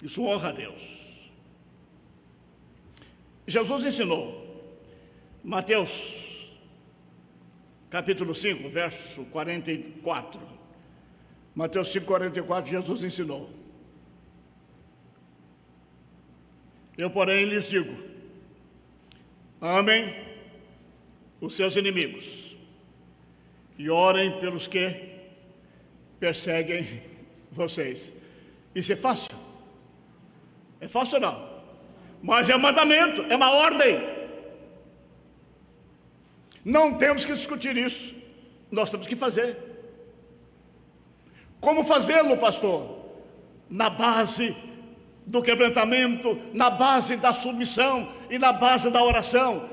isso honra a Deus. Jesus ensinou, Mateus capítulo 5, verso 44, Mateus 5, 44, Jesus ensinou: eu, porém, lhes digo, amem os seus inimigos e orem pelos que perseguem vocês. Isso é fácil? É fácil não, mas é um mandamento, é uma ordem. Não temos que discutir isso, nós temos que fazer. Como fazê-lo, pastor? Na base do quebrantamento, na base da submissão e na base da oração.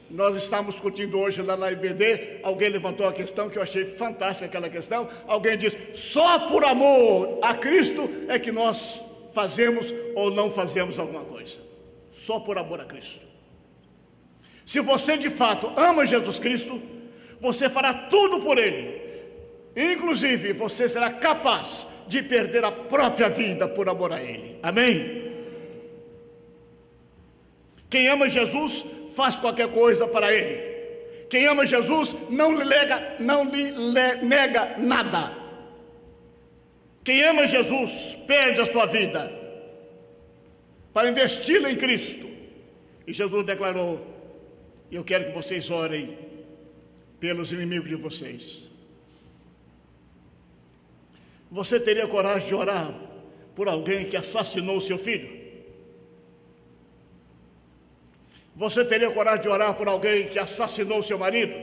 Nós estamos discutindo hoje lá na IBD, alguém levantou a questão que eu achei fantástica aquela questão. Alguém diz, só por amor a Cristo é que nós fazemos ou não fazemos alguma coisa. Só por amor a Cristo. Se você de fato ama Jesus Cristo, você fará tudo por Ele. Inclusive, você será capaz de perder a própria vida por amor a Ele. Amém? Quem ama Jesus, faz qualquer coisa para Ele. Quem ama Jesus, não lhe nega nada. Quem ama Jesus, perde a sua vida para investi-la em Cristo. E Jesus declarou, eu quero que vocês orem pelos inimigos de vocês. Você teria coragem de orar por alguém que assassinou seu filho? Você teria coragem de orar por alguém que assassinou seu marido?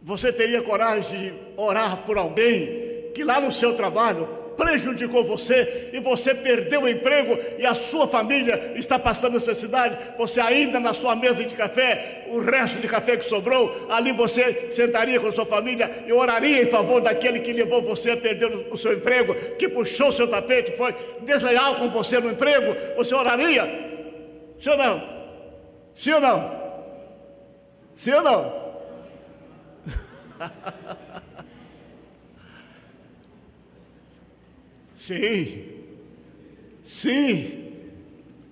Você teria coragem de orar por alguém que lá no seu trabalho prejudicou você e você perdeu o emprego e a sua família está passando necessidade? Você ainda na sua mesa de café, o resto de café que sobrou, ali você sentaria com a sua família e oraria em favor daquele que levou você a perder o seu emprego, que puxou o seu tapete, foi desleal com você no emprego? Você oraria? Sim ou não? Sim ou não? Sim ou não?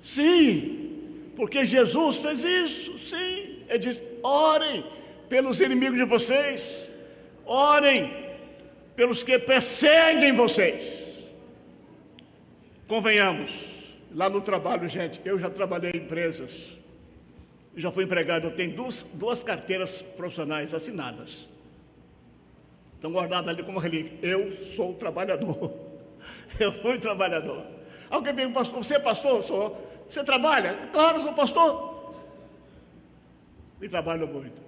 Sim, porque Jesus fez isso, sim. Ele diz, orem pelos inimigos de vocês, orem pelos que perseguem vocês. Convenhamos, lá no trabalho, gente, eu já trabalhei em empresas, já fui empregado, eu tenho duas carteiras profissionais assinadas, estão guardadas ali como relíquia. Eu sou trabalhador. Eu fui trabalhador. Alguém pergunta, pastor, você é pastor? Sou. Você trabalha? Claro, sou pastor. E trabalho muito.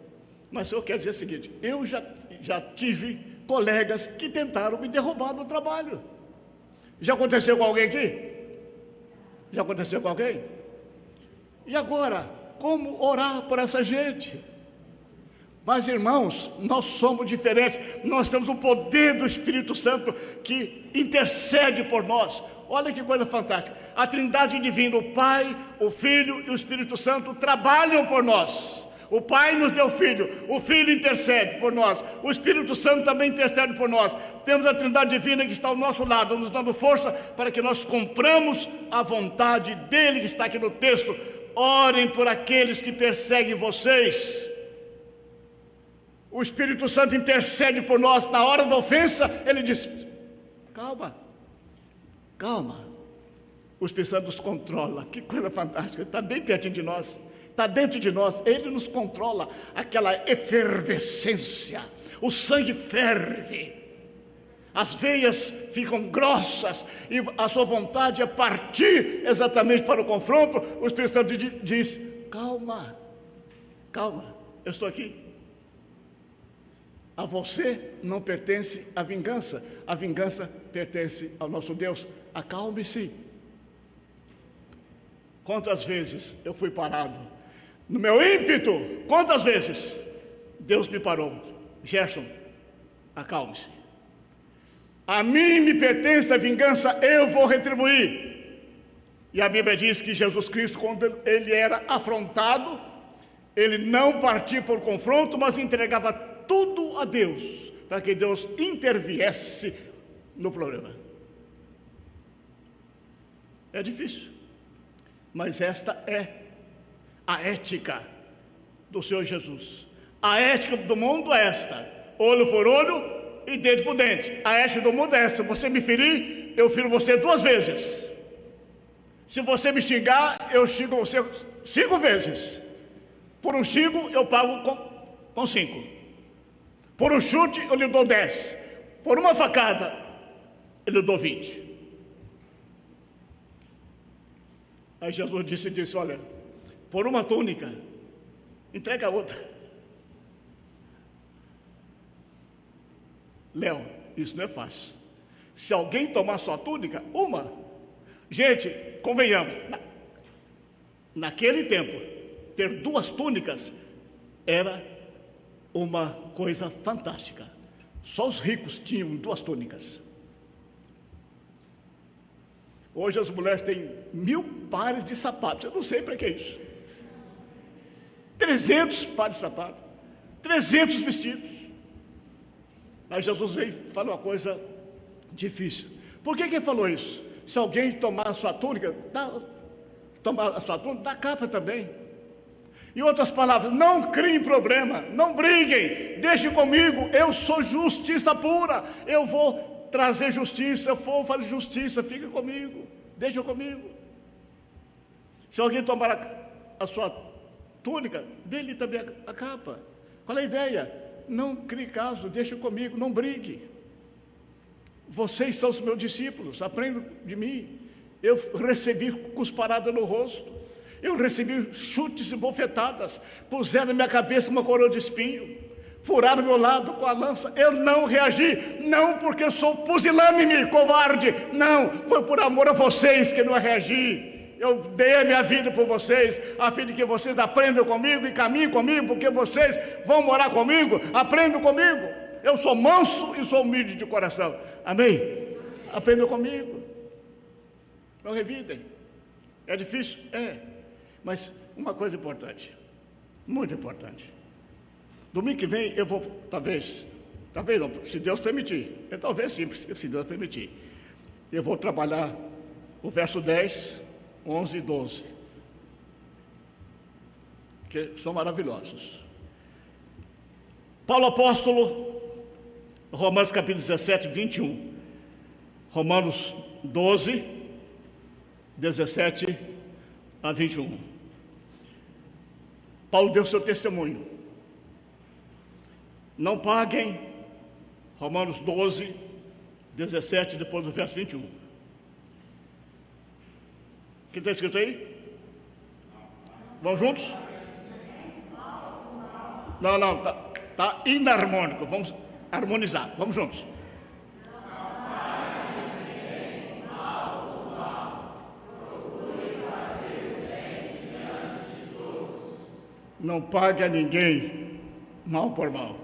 Mas o senhor quer dizer o seguinte, eu já tive colegas que tentaram me derrubar no trabalho. Já aconteceu com alguém aqui? Já aconteceu com alguém? E agora, como orar por essa gente? Mas, irmãos, nós somos diferentes. Nós temos o poder do Espírito Santo que intercede por nós. Olha que coisa fantástica. A Trindade Divina, o Pai, o Filho e o Espírito Santo trabalham por nós. O Pai nos deu o Filho intercede por nós, o Espírito Santo também intercede por nós. Temos a Trindade Divina que está ao nosso lado, nos dando força para que nós cumpramos a vontade dEle que está aqui no texto. Orem por aqueles que perseguem vocês. O Espírito Santo intercede por nós. Na hora da ofensa, Ele diz, calma, o Espírito Santo nos controla. Que coisa fantástica, está bem pertinho de nós, está dentro de nós, Ele nos controla. Aquela efervescência, o sangue ferve, as veias ficam grossas e a sua vontade é partir exatamente para o confronto, o Espírito Santo diz: calma, calma, eu estou aqui. A você não pertence a vingança pertence ao nosso Deus. Acalme-se. Quantas vezes eu fui parado no meu ímpeto? Quantas vezes Deus me parou? Gerson, acalme-se. A mim me pertence a vingança, eu vou retribuir. E a Bíblia diz que Jesus Cristo, quando ele era afrontado, ele não partia por confronto, mas entregava tudo a Deus, para que Deus interviesse no problema. É difícil, mas esta é a ética do Senhor Jesus. A ética do mundo é esta: olho por olho e dente por dente. A ética do mundo é essa: você me ferir, eu firo você 2 vezes. Se você me xingar, eu xingo você 5 vezes. Por um xingo, eu pago com 5. Por um chute, eu lhe dou 10. Por uma facada, eu lhe dou 20. Aí Jesus disse: olha, por uma túnica, entrega a outra. Léo, isso não é fácil. Se alguém tomar sua túnica, uma. Gente, convenhamos, naquele tempo, ter 2 túnicas era uma coisa fantástica. Só os ricos tinham 2 túnicas. Hoje as mulheres têm 1000 pares de sapatos. Eu não sei para que isso. 300 pares de sapatos, 300 vestidos. Aí Jesus veio e falou uma coisa difícil. Por que ele falou isso? Se alguém tomar a sua túnica, dá capa também. Em outras palavras, não criem problema, não briguem, deixem comigo, eu sou justiça pura, eu vou trazer justiça, eu vou fazer justiça, fica comigo, deixa comigo. Se alguém tomar a sua túnica, dê-lhe também a capa. Qual é a ideia? Não crie caso, deixa comigo, não brigue. Vocês são os meus discípulos, aprendam de mim. Eu recebi cusparada no rosto, eu recebi chutes e bofetadas, puseram na minha cabeça uma coroa de espinho, furaram meu lado com a lança. Eu não reagi, não porque sou pusilânime, covarde, não, foi por amor a vocês que não reagi. Eu dei a minha vida por vocês, a fim de que vocês aprendam comigo e caminhem comigo, porque vocês vão morar comigo, aprendam comigo. Eu sou manso e sou humilde de coração. Amém? Aprendam comigo. Não revidem. É difícil? É. Mas uma coisa importante, muito importante. Domingo que vem eu vou, talvez não, se Deus permitir, talvez sim, se Deus permitir, eu vou trabalhar o verso 10, 11 e 12, que são maravilhosos. Paulo apóstolo, Romanos capítulo 17, 21, Romanos 12, 17 a 21. Paulo deu seu testemunho. Não paguem, Romanos 12, 17, depois do verso 21. O que está escrito aí? Vamos juntos? Não, está inarmônico, vamos harmonizar, vamos juntos. Não pague a ninguém mal por mal.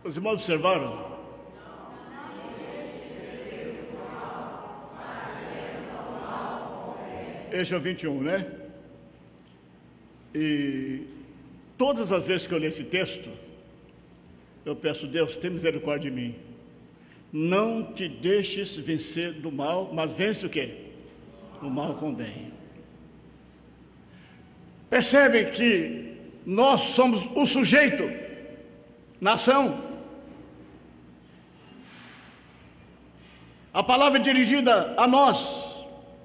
Os irmãos observaram? Esse é o 21, né? E todas as vezes que eu leio esse texto, eu peço, Deus, tem misericórdia de mim. Não te deixes vencer do mal, mas vence o quê? O mal com o bem. Percebem que nós somos o sujeito, nação. A palavra é dirigida a nós.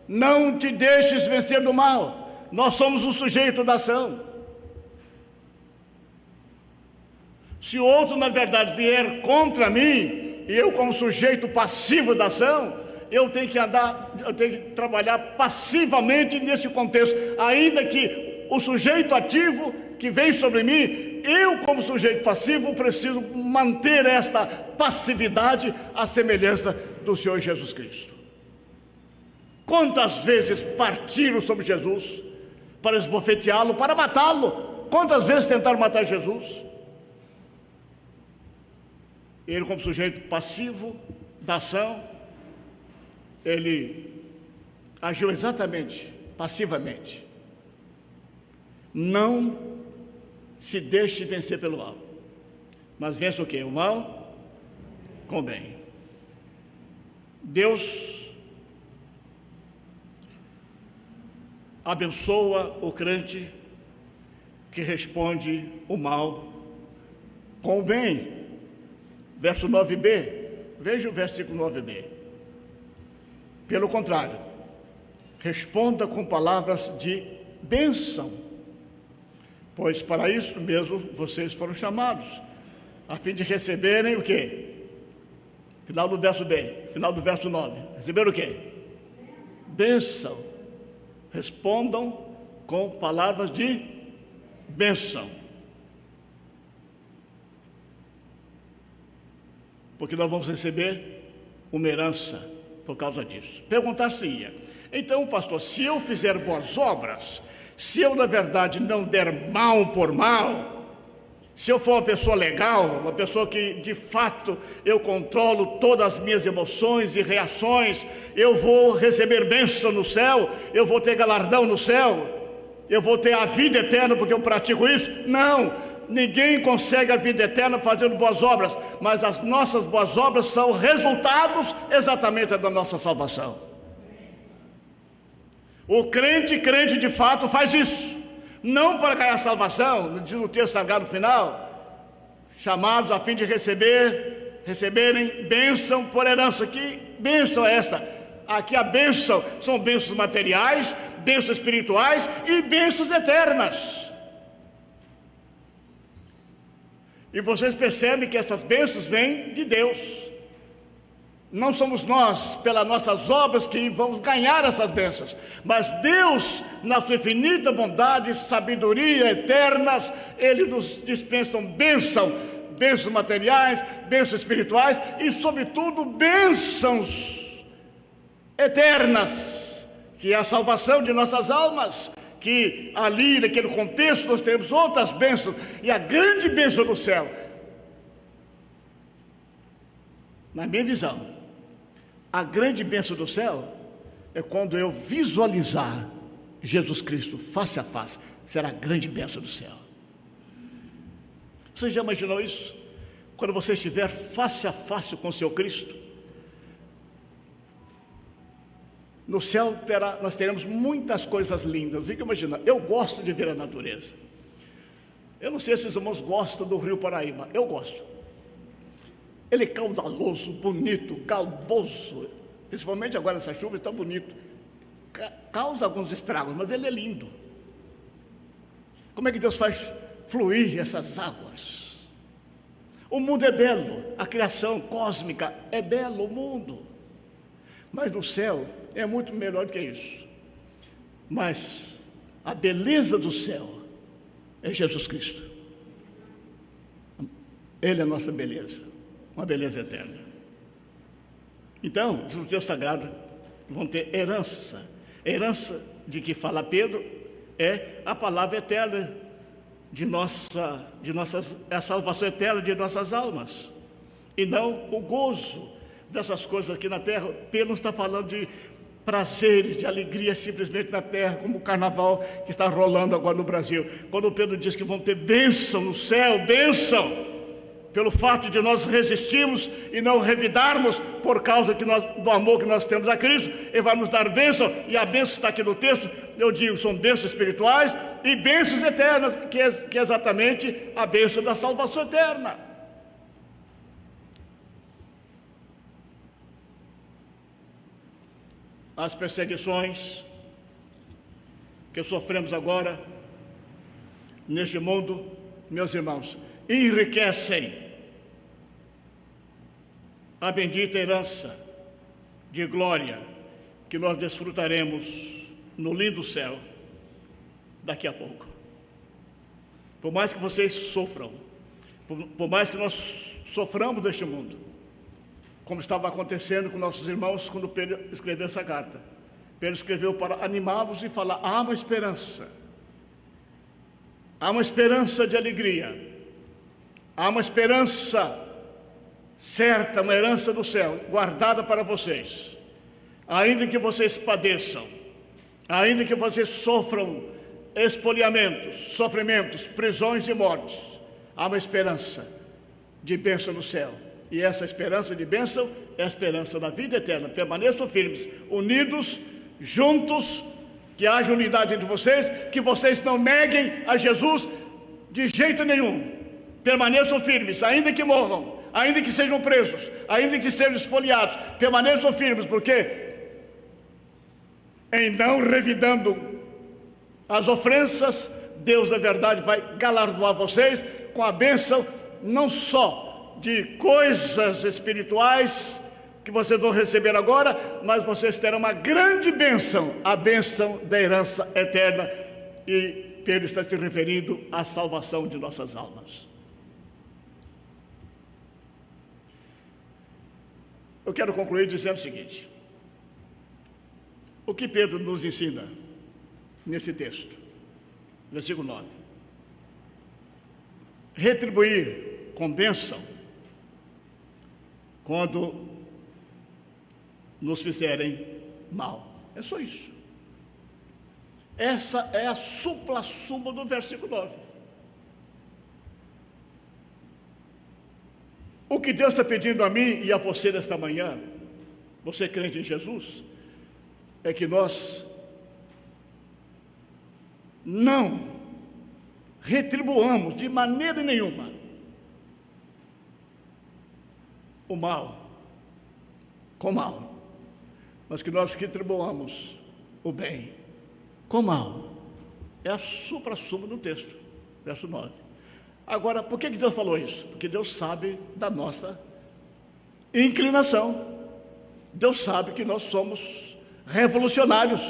Não te deixes vencer do mal. Nós somos o sujeito da ação. Se o outro, na verdade, vier contra mim, e eu como sujeito passivo da ação, eu tenho que trabalhar passivamente nesse contexto, ainda que o sujeito ativo que vem sobre mim, eu como sujeito passivo preciso manter esta passividade à semelhança do Senhor Jesus Cristo. Quantas vezes partiram sobre Jesus para esbofeteá-lo, para matá-lo? Quantas vezes tentaram matar Jesus? Ele, como sujeito passivo da ação, ele agiu exatamente, passivamente. Não se deixe vencer pelo mal, mas vence o quê? O mal com o bem. Deus abençoa o crente que responde o mal com o bem. Verso 9b, veja o versículo 9b. Pelo contrário, responda com palavras de bênção, pois para isso mesmo vocês foram chamados, a fim de receberem o quê? Final do verso B, final do verso 9. Receberam o quê? Bênção. Respondam com palavras de bênção. Porque nós vamos receber uma herança por causa disso. Perguntar-se-ia, então, pastor, se eu fizer boas obras, se eu, na verdade, não der mal por mal, se eu for uma pessoa legal, uma pessoa que, de fato, eu controlo todas as minhas emoções e reações, eu vou receber bênção no céu, eu vou ter galardão no céu, eu vou ter a vida eterna porque eu pratico isso? Não! Ninguém consegue a vida eterna fazendo boas obras, mas as nossas boas obras são resultados exatamente da nossa salvação. O crente de fato faz isso, não para ganhar salvação, diz o texto sagrado no final, chamados a fim de receberem bênção por herança. Que bênção é esta? Aqui a bênção são bênçãos materiais, bênçãos espirituais e bênçãos eternas. E vocês percebem que essas bênçãos vêm de Deus. Não somos nós, pelas nossas obras, que vamos ganhar essas bênçãos. Mas Deus, na sua infinita bondade e sabedoria eternas, Ele nos dispensa bênçãos materiais, bênçãos espirituais e, sobretudo, bênçãos eternas, que é a salvação de nossas almas. Que ali, naquele contexto, nós temos outras bênçãos, e a grande bênção do céu, na minha visão, a grande bênção do céu é quando eu visualizar Jesus Cristo face a face. Será a grande bênção do céu. Você já imaginou isso? Quando você estiver face a face com o seu Cristo, no céu nós teremos muitas coisas lindas. Fica imaginando, eu gosto de ver a natureza. Eu não sei se os irmãos gostam do Rio Paraíba, eu gosto. Ele é caudaloso, bonito, calboso, principalmente agora nessa chuva está bonito. Causa alguns estragos, mas ele é lindo. Como é que Deus faz fluir essas águas? O mundo é belo, a criação cósmica é belo, o mundo. Mas no céu é muito melhor do que isso. Mas a beleza do céu é Jesus Cristo. Ele é a nossa beleza, uma beleza eterna. Então, diz o texto sagrado, vão ter herança. A herança de que fala Pedro é a palavra eterna a salvação eterna de nossas almas, e não o gozo dessas coisas aqui na terra. Pedro não está falando de prazeres, de alegria simplesmente na terra, como o carnaval que está rolando agora no Brasil. Quando Pedro diz que vão ter bênção no céu, bênção, pelo fato de nós resistirmos e não revidarmos por causa do amor que nós temos a Cristo, Ele vai nos dar bênção, e a bênção está aqui no texto. Eu digo, são bênçãos espirituais e bênçãos eternas, que é exatamente a bênção da salvação eterna. As perseguições que sofremos agora neste mundo, meus irmãos, enriquecem a bendita herança de glória que nós desfrutaremos no lindo céu daqui a pouco. Por mais que vocês sofram, por mais que nós soframos neste mundo, como estava acontecendo com nossos irmãos quando Pedro escreveu essa carta. Pedro escreveu para animá-los e falar: há uma esperança de alegria, há uma esperança certa, uma herança do céu, guardada para vocês. Ainda que vocês padeçam, ainda que vocês sofram espoliamentos, sofrimentos, prisões e mortes, há uma esperança de bênção no céu. E essa esperança de bênção é a esperança da vida eterna. Permaneçam firmes, unidos, juntos, que haja unidade entre vocês, que vocês não neguem a Jesus de jeito nenhum. Permaneçam firmes, ainda que morram, ainda que sejam presos, ainda que sejam espoliados, permaneçam firmes, porque em não revidando as ofensas, Deus, na verdade, vai galardoar vocês com a bênção, não só de coisas espirituais que vocês vão receber agora, mas vocês terão uma grande bênção, a bênção da herança eterna. E Pedro está se referindo à salvação de nossas almas. Eu quero concluir dizendo o seguinte: o que Pedro nos ensina nesse texto, versículo 9: retribuir com bênção quando nos fizerem mal. É só isso. Essa é a supla-suma do versículo 9. O que Deus está pedindo a mim e a você nesta manhã, você crente em Jesus, é que nós não retribuamos de maneira nenhuma o mal com mal, mas que nós retribuamos o bem com mal. É a supra-suma do texto, verso 9. Agora, por que Deus falou isso? Porque Deus sabe da nossa inclinação. Deus sabe que nós somos revolucionários.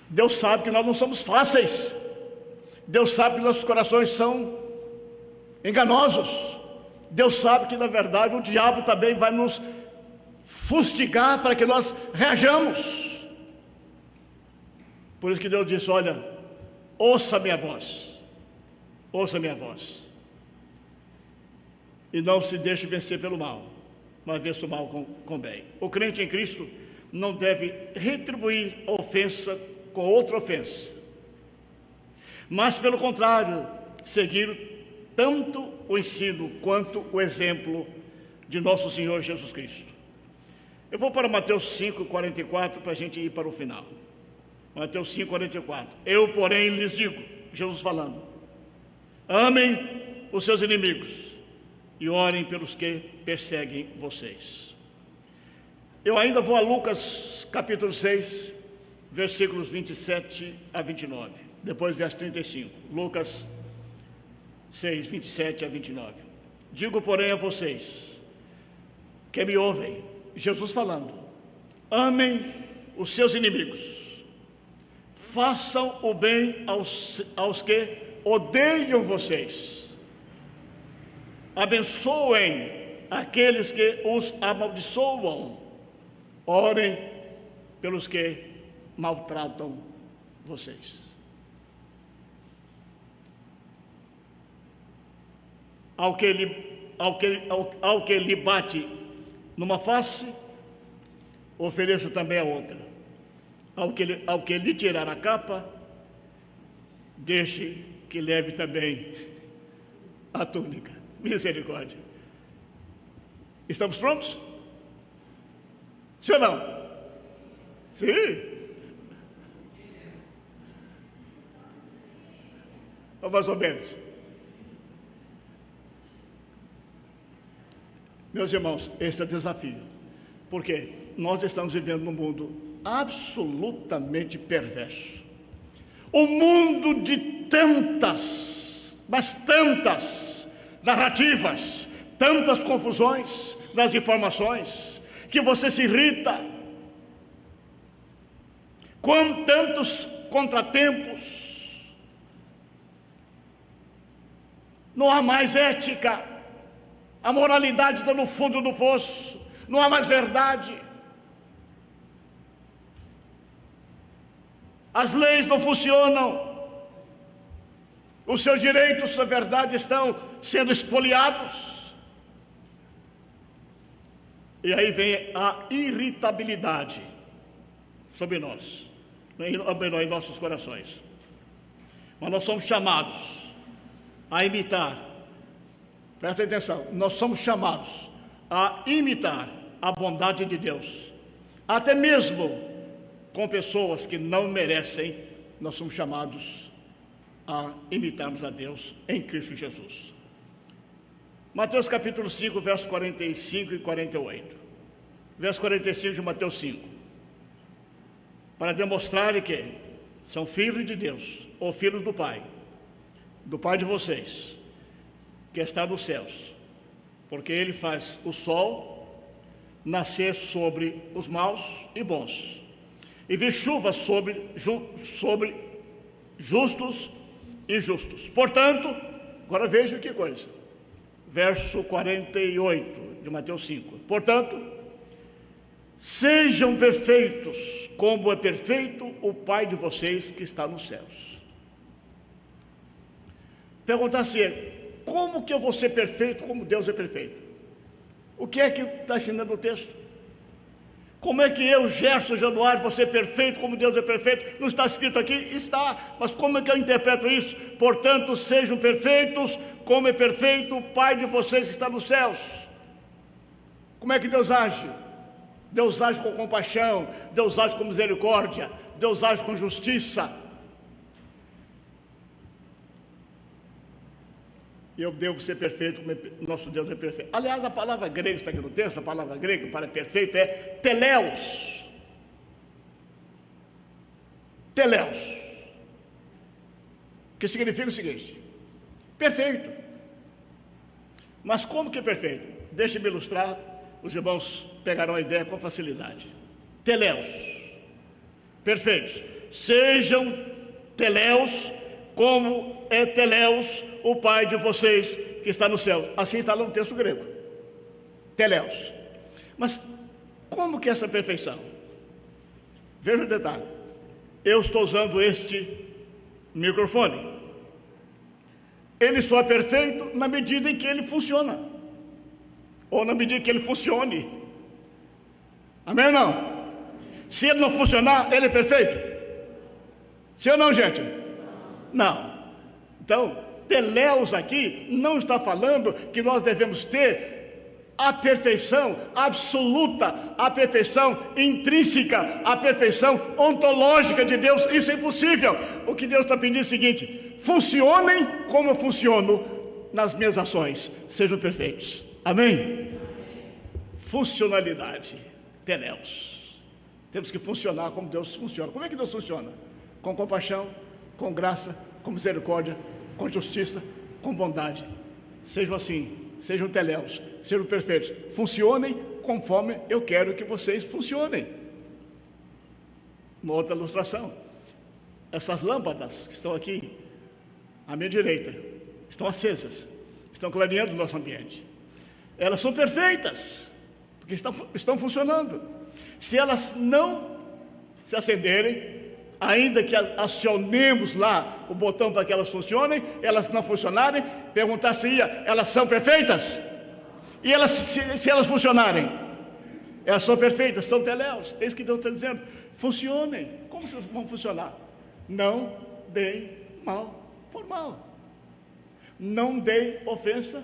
Deus sabe que nós não somos fáceis. Deus sabe que nossos corações são enganosos. Deus sabe que, na verdade, o diabo também vai nos fustigar para que nós reajamos. Por isso que Deus disse: olha, ouça minha voz. Ouça minha voz. E não se deixe vencer pelo mal, mas vença o mal com bem. O crente em Cristo não deve retribuir a ofensa com outra ofensa, mas, pelo contrário, seguir tanto o ensino quanto o exemplo de nosso Senhor Jesus Cristo. Eu vou para Mateus 5:44 para a gente ir para o final. Mateus 5:44. Eu, porém, lhes digo, Jesus falando: amem os seus inimigos e orem pelos que perseguem vocês. Eu ainda vou a Lucas capítulo 6, versículos 27 a 29. Depois verso 35. Lucas 6, 27 a 29. Digo, porém, a vocês que me ouvem, Jesus falando: amem os seus inimigos, façam o bem aos que odeiam vocês, abençoem aqueles que os amaldiçoam, orem pelos que maltratam vocês. ao que lhe bate numa face, ofereça também a outra. Ao que lhe tirar a capa, deixe que leve também a túnica. Misericórdia. Estamos prontos? Sim ou não? Sim. Ou mais ou menos. Meus irmãos, esse é o desafio. Porque nós estamos vivendo num mundo absolutamente perverso. Um mundo de tantas, mas tantas narrativas, tantas confusões nas informações, que você se irrita. Com tantos contratempos. Não há mais ética. A moralidade está no fundo do poço. Não há mais verdade. As leis não funcionam. Os seus direitos, na verdade, estão sendo espoliados. E aí vem a irritabilidade sobre nós, em nossos corações. Mas nós somos chamados a imitar, presta atenção, nós somos chamados a imitar a bondade de Deus, até mesmo com pessoas que não merecem. Nós somos chamados a imitarmos a Deus em Cristo Jesus. Mateus capítulo 5, versos 45 e 48. Verso 45 de Mateus 5. Para demonstrar que são filhos de Deus, ou filhos do Pai de vocês, que está nos céus, porque Ele faz o sol nascer sobre os maus e bons, e vir chuva sobre justos e injustos. Portanto, agora veja que coisa, verso 48 de Mateus 5. Portanto, sejam perfeitos, como é perfeito o Pai de vocês que está nos céus. Perguntar assim, como que eu vou ser perfeito como Deus é perfeito? O que é que está ensinando o texto? Como é que eu, Gerson Januário, vou ser perfeito como Deus é perfeito? Não está escrito aqui? Está. Mas como é que eu interpreto isso? Portanto, sejam perfeitos, como é perfeito o Pai de vocês que está nos céus. Como é que Deus age? Deus age com compaixão, Deus age com misericórdia, Deus age com justiça. Eu devo ser perfeito como nosso Deus é perfeito. Aliás, a palavra grega está aqui no texto, a palavra grega para perfeito é teleos. Teleos. Que significa o seguinte: perfeito. Mas como que é perfeito? Deixe-me ilustrar, os irmãos pegarão a ideia com facilidade. Teleos. Perfeitos. Sejam teleos, como é teleos o Pai de vocês que está no céu. Assim está lá no texto grego. Teleos. Mas como que é essa perfeição? Veja o detalhe. Eu estou usando este microfone. Ele só é perfeito na medida em que ele funciona. Ou na medida em que ele funcione. Amém ou não? Se ele não funcionar, ele é perfeito? Sim ou não, gente? Não. Então, teleos aqui não está falando que nós devemos ter a perfeição absoluta, a perfeição intrínseca, a perfeição ontológica de Deus. Isso é impossível. O que Deus está pedindo é o seguinte: funcionem como eu funciono nas minhas ações, sejam perfeitos. Amém? Funcionalidade, teleos. Temos que funcionar como Deus funciona. Como é que Deus funciona? Com compaixão, com graça, com misericórdia, com justiça, com bondade. Sejam assim, sejam teleos, sejam perfeitos. Funcionem conforme eu quero que vocês funcionem. Uma outra ilustração. Essas lâmpadas que estão aqui à minha direita, estão acesas, estão clareando o nosso ambiente. Elas são perfeitas, porque estão funcionando. Se elas não se acenderem, ainda que acionemos lá apertar o botão para que elas funcionem, elas não funcionarem, perguntar se elas são perfeitas. E elas, se elas funcionarem, elas são perfeitas, são teléus. É isso que Deus está dizendo. Funcionem. Como vocês vão funcionar? Não deem mal por mal. Não deem ofensa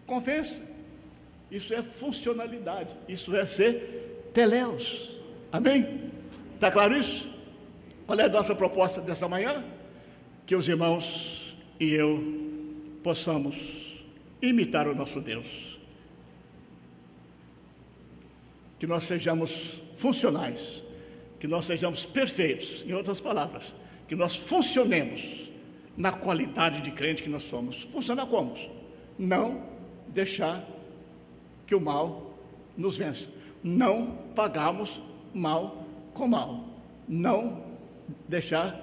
com ofensa. Isso é funcionalidade. Isso é ser teléus. Amém? Está claro isso? Qual é a nossa proposta dessa manhã? Que os irmãos e eu possamos imitar o nosso Deus. Que nós sejamos funcionais. Que nós sejamos perfeitos. Em outras palavras, que nós funcionemos na qualidade de crente que nós somos. Funcionar como? Não deixar que o mal nos vença. Não pagarmos mal com mal. Não deixar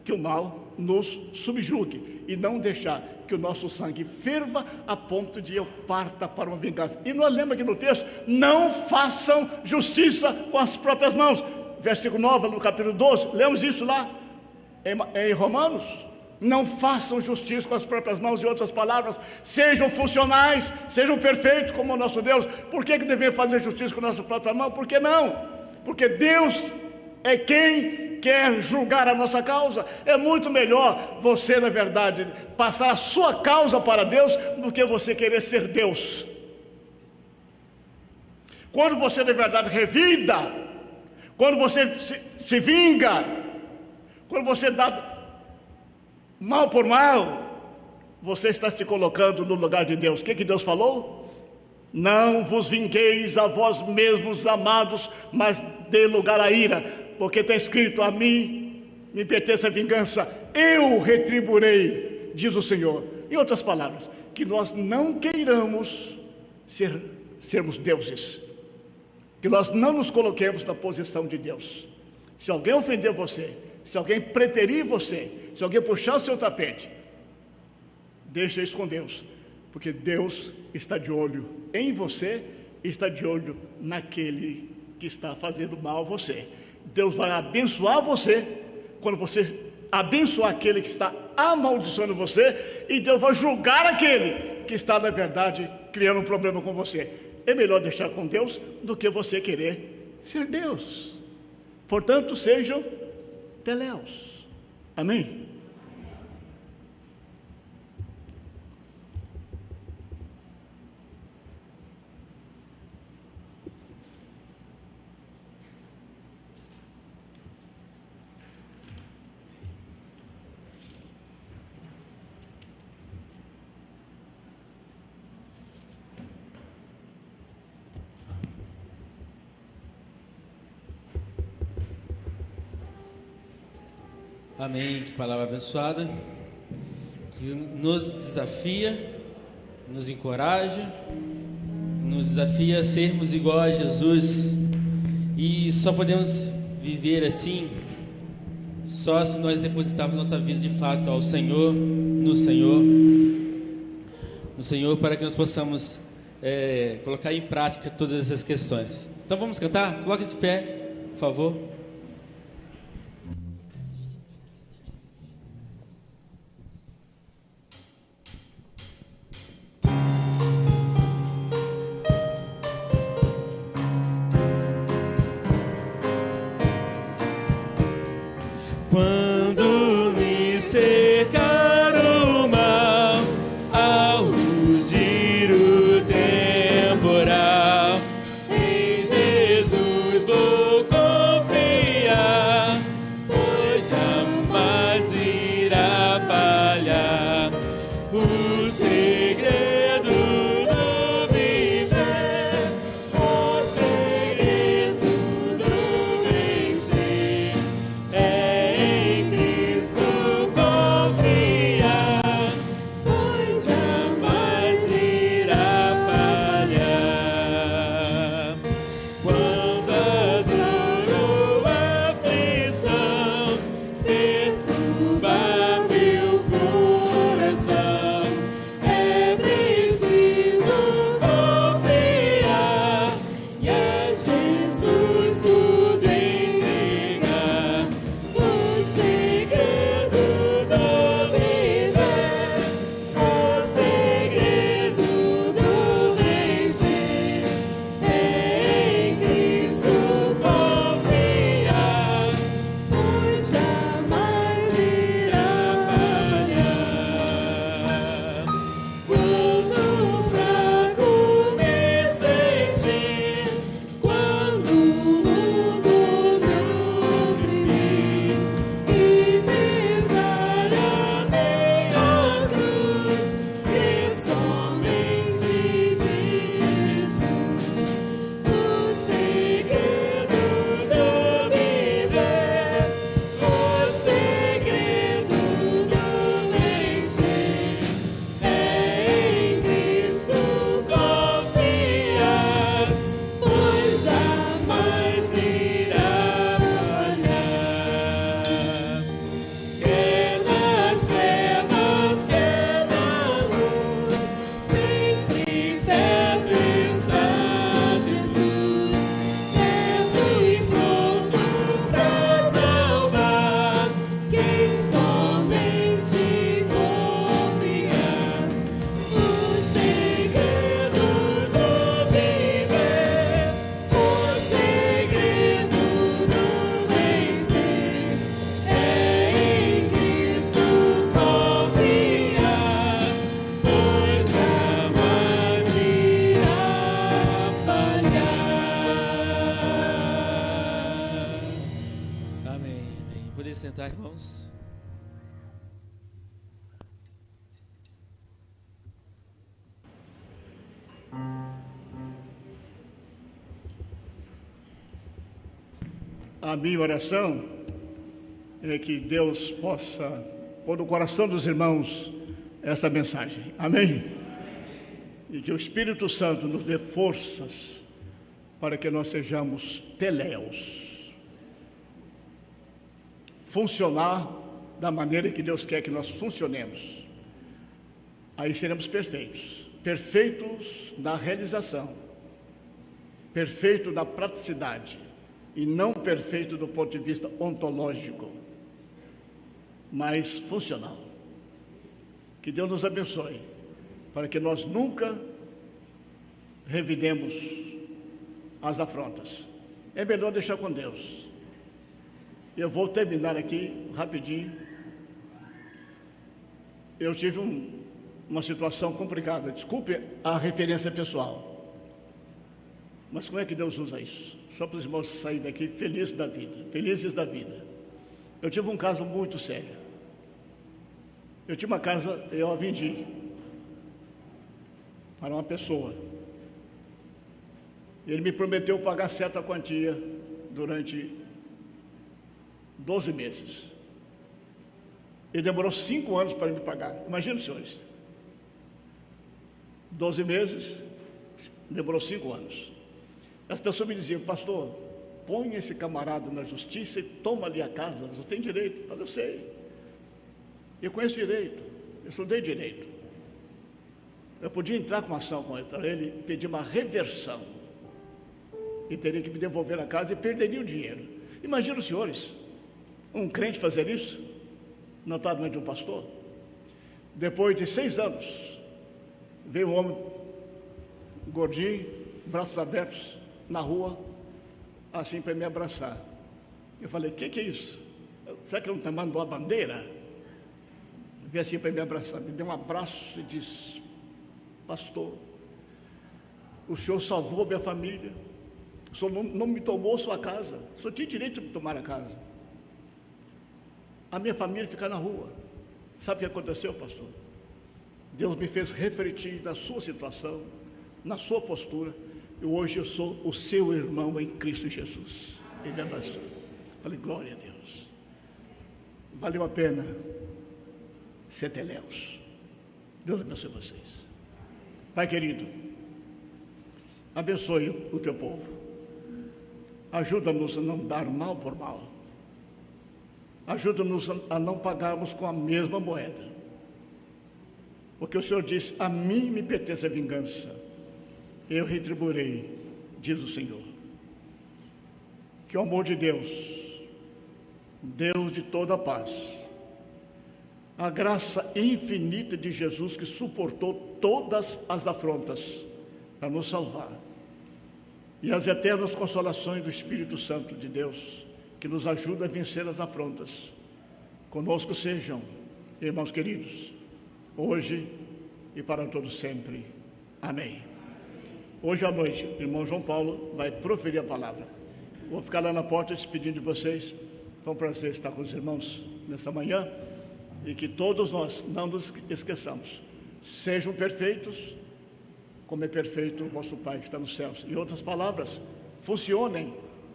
que o mal nos subjugue. E não deixar que o nosso sangue ferva a ponto de eu parta para uma vingança. E nós lemos aqui no texto, não façam justiça com as próprias mãos. Versículo 9, no capítulo 12, lemos isso lá em Romanos. Não façam justiça com as próprias mãos, em outras palavras, sejam funcionais, sejam perfeitos como o nosso Deus. Por que devemos fazer justiça com a nossa própria mão? Por que não? Porque Deus é quem quer julgar a nossa causa. É muito melhor você, na verdade, passar a sua causa para Deus do que você querer ser Deus. Quando você, na verdade, revida, quando você se vinga, quando você dá mal por mal, você está se colocando no lugar de Deus. O que Deus falou? Não vos vingueis a vós mesmos, amados, mas dê lugar à ira, porque está escrito: a mim me pertence a vingança, eu retribuirei, diz o Senhor. Em outras palavras, que nós não queiramos sermos deuses, que nós não nos coloquemos na posição de Deus. Se alguém ofender você, se alguém preterir você, se alguém puxar o seu tapete, deixa isso com Deus, porque Deus está de olho em você, está de olho naquele que está fazendo mal a você. Deus vai abençoar você quando você abençoar aquele que está amaldiçoando você, e Deus vai julgar aquele que está, na verdade, criando um problema com você. É melhor deixar com Deus do que você querer ser Deus. Portanto, sejam teléus. Amém? Amém, que palavra abençoada, que nos desafia, nos encoraja, nos desafia a sermos igual a Jesus. E só podemos viver assim só se nós depositarmos nossa vida de fato ao Senhor, no Senhor, para que nós possamos colocar em prática todas essas questões. Então vamos cantar? Coloque de pé, por favor. Quando me cercar o mal, ao rugir o temporal, em Jesus vou confiar. irmãos. A minha oração é que Deus possa pôr no coração dos irmãos essa mensagem. Amém? E que o Espírito Santo nos dê forças para que nós sejamos teléus. Funcionar da maneira que Deus quer que nós funcionemos. Aí seremos perfeitos. Perfeitos na realização. Perfeito na praticidade. E não perfeito do ponto de vista ontológico, mas funcional. Que Deus nos abençoe, para que nós nunca revidemos as afrontas. É melhor deixar com Deus. Eu vou terminar aqui rapidinho. Eu tive uma situação complicada, desculpe a referência pessoal, mas como é que Deus usa isso? Só para os irmãos saírem daqui felizes da vida. Eu tive um caso muito sério. Eu tinha uma casa, eu a vendi para uma pessoa. Ele me prometeu pagar certa quantia durante 12 meses. Ele demorou 5 anos para me pagar. Imagina, senhores. 12 meses, demorou 5 anos. As pessoas me diziam: pastor, põe esse camarada na justiça e toma ali a casa, você tem direito. Mas eu sei, eu conheço direito, eu estudei direito. Eu podia entrar com uma ação para ele, pedir uma reversão, e teria que me devolver a casa e perderia o dinheiro. Imagina os senhores, um crente fazer isso, não está diante de um pastor. Depois de 6 anos, veio um homem gordinho, braços abertos, na rua, assim para me abraçar. Eu falei: que é isso? Será que ele não está mandando uma bandeira? Veio assim para me abraçar, me deu um abraço e disse: pastor, o senhor salvou minha família, o senhor não me tomou sua casa, o senhor tinha direito de me tomar a casa. A minha família fica na rua. Sabe o que aconteceu, pastor? Deus me fez refletir na sua situação, na sua postura. E hoje eu sou o seu irmão em Cristo Jesus. Ele me abraçou. Falei: glória a Deus. Valeu a pena ser teléus. Deus abençoe vocês. Pai querido, abençoe o teu povo. Ajuda-nos a não dar mal por mal. Ajuda-nos a não pagarmos com a mesma moeda. Porque o Senhor disse: a mim me pertence a vingança, eu retribuirei, diz o Senhor. Que o amor de Deus, Deus de toda a paz, a graça infinita de Jesus, que suportou todas as afrontas para nos salvar, e as eternas consolações do Espírito Santo de Deus, que nos ajuda a vencer as afrontas, conosco sejam, irmãos queridos, hoje e para todos sempre. Amém. Hoje à noite, o irmão João Paulo vai proferir a palavra. Vou ficar lá na porta despedindo de vocês. Foi um prazer estar com os irmãos nesta manhã, e que todos nós não nos esqueçamos. Sejam perfeitos, como é perfeito o vosso Pai que está nos céus. Em outras palavras, funcionem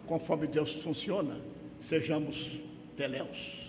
conforme Deus funciona. Sejamos teléus.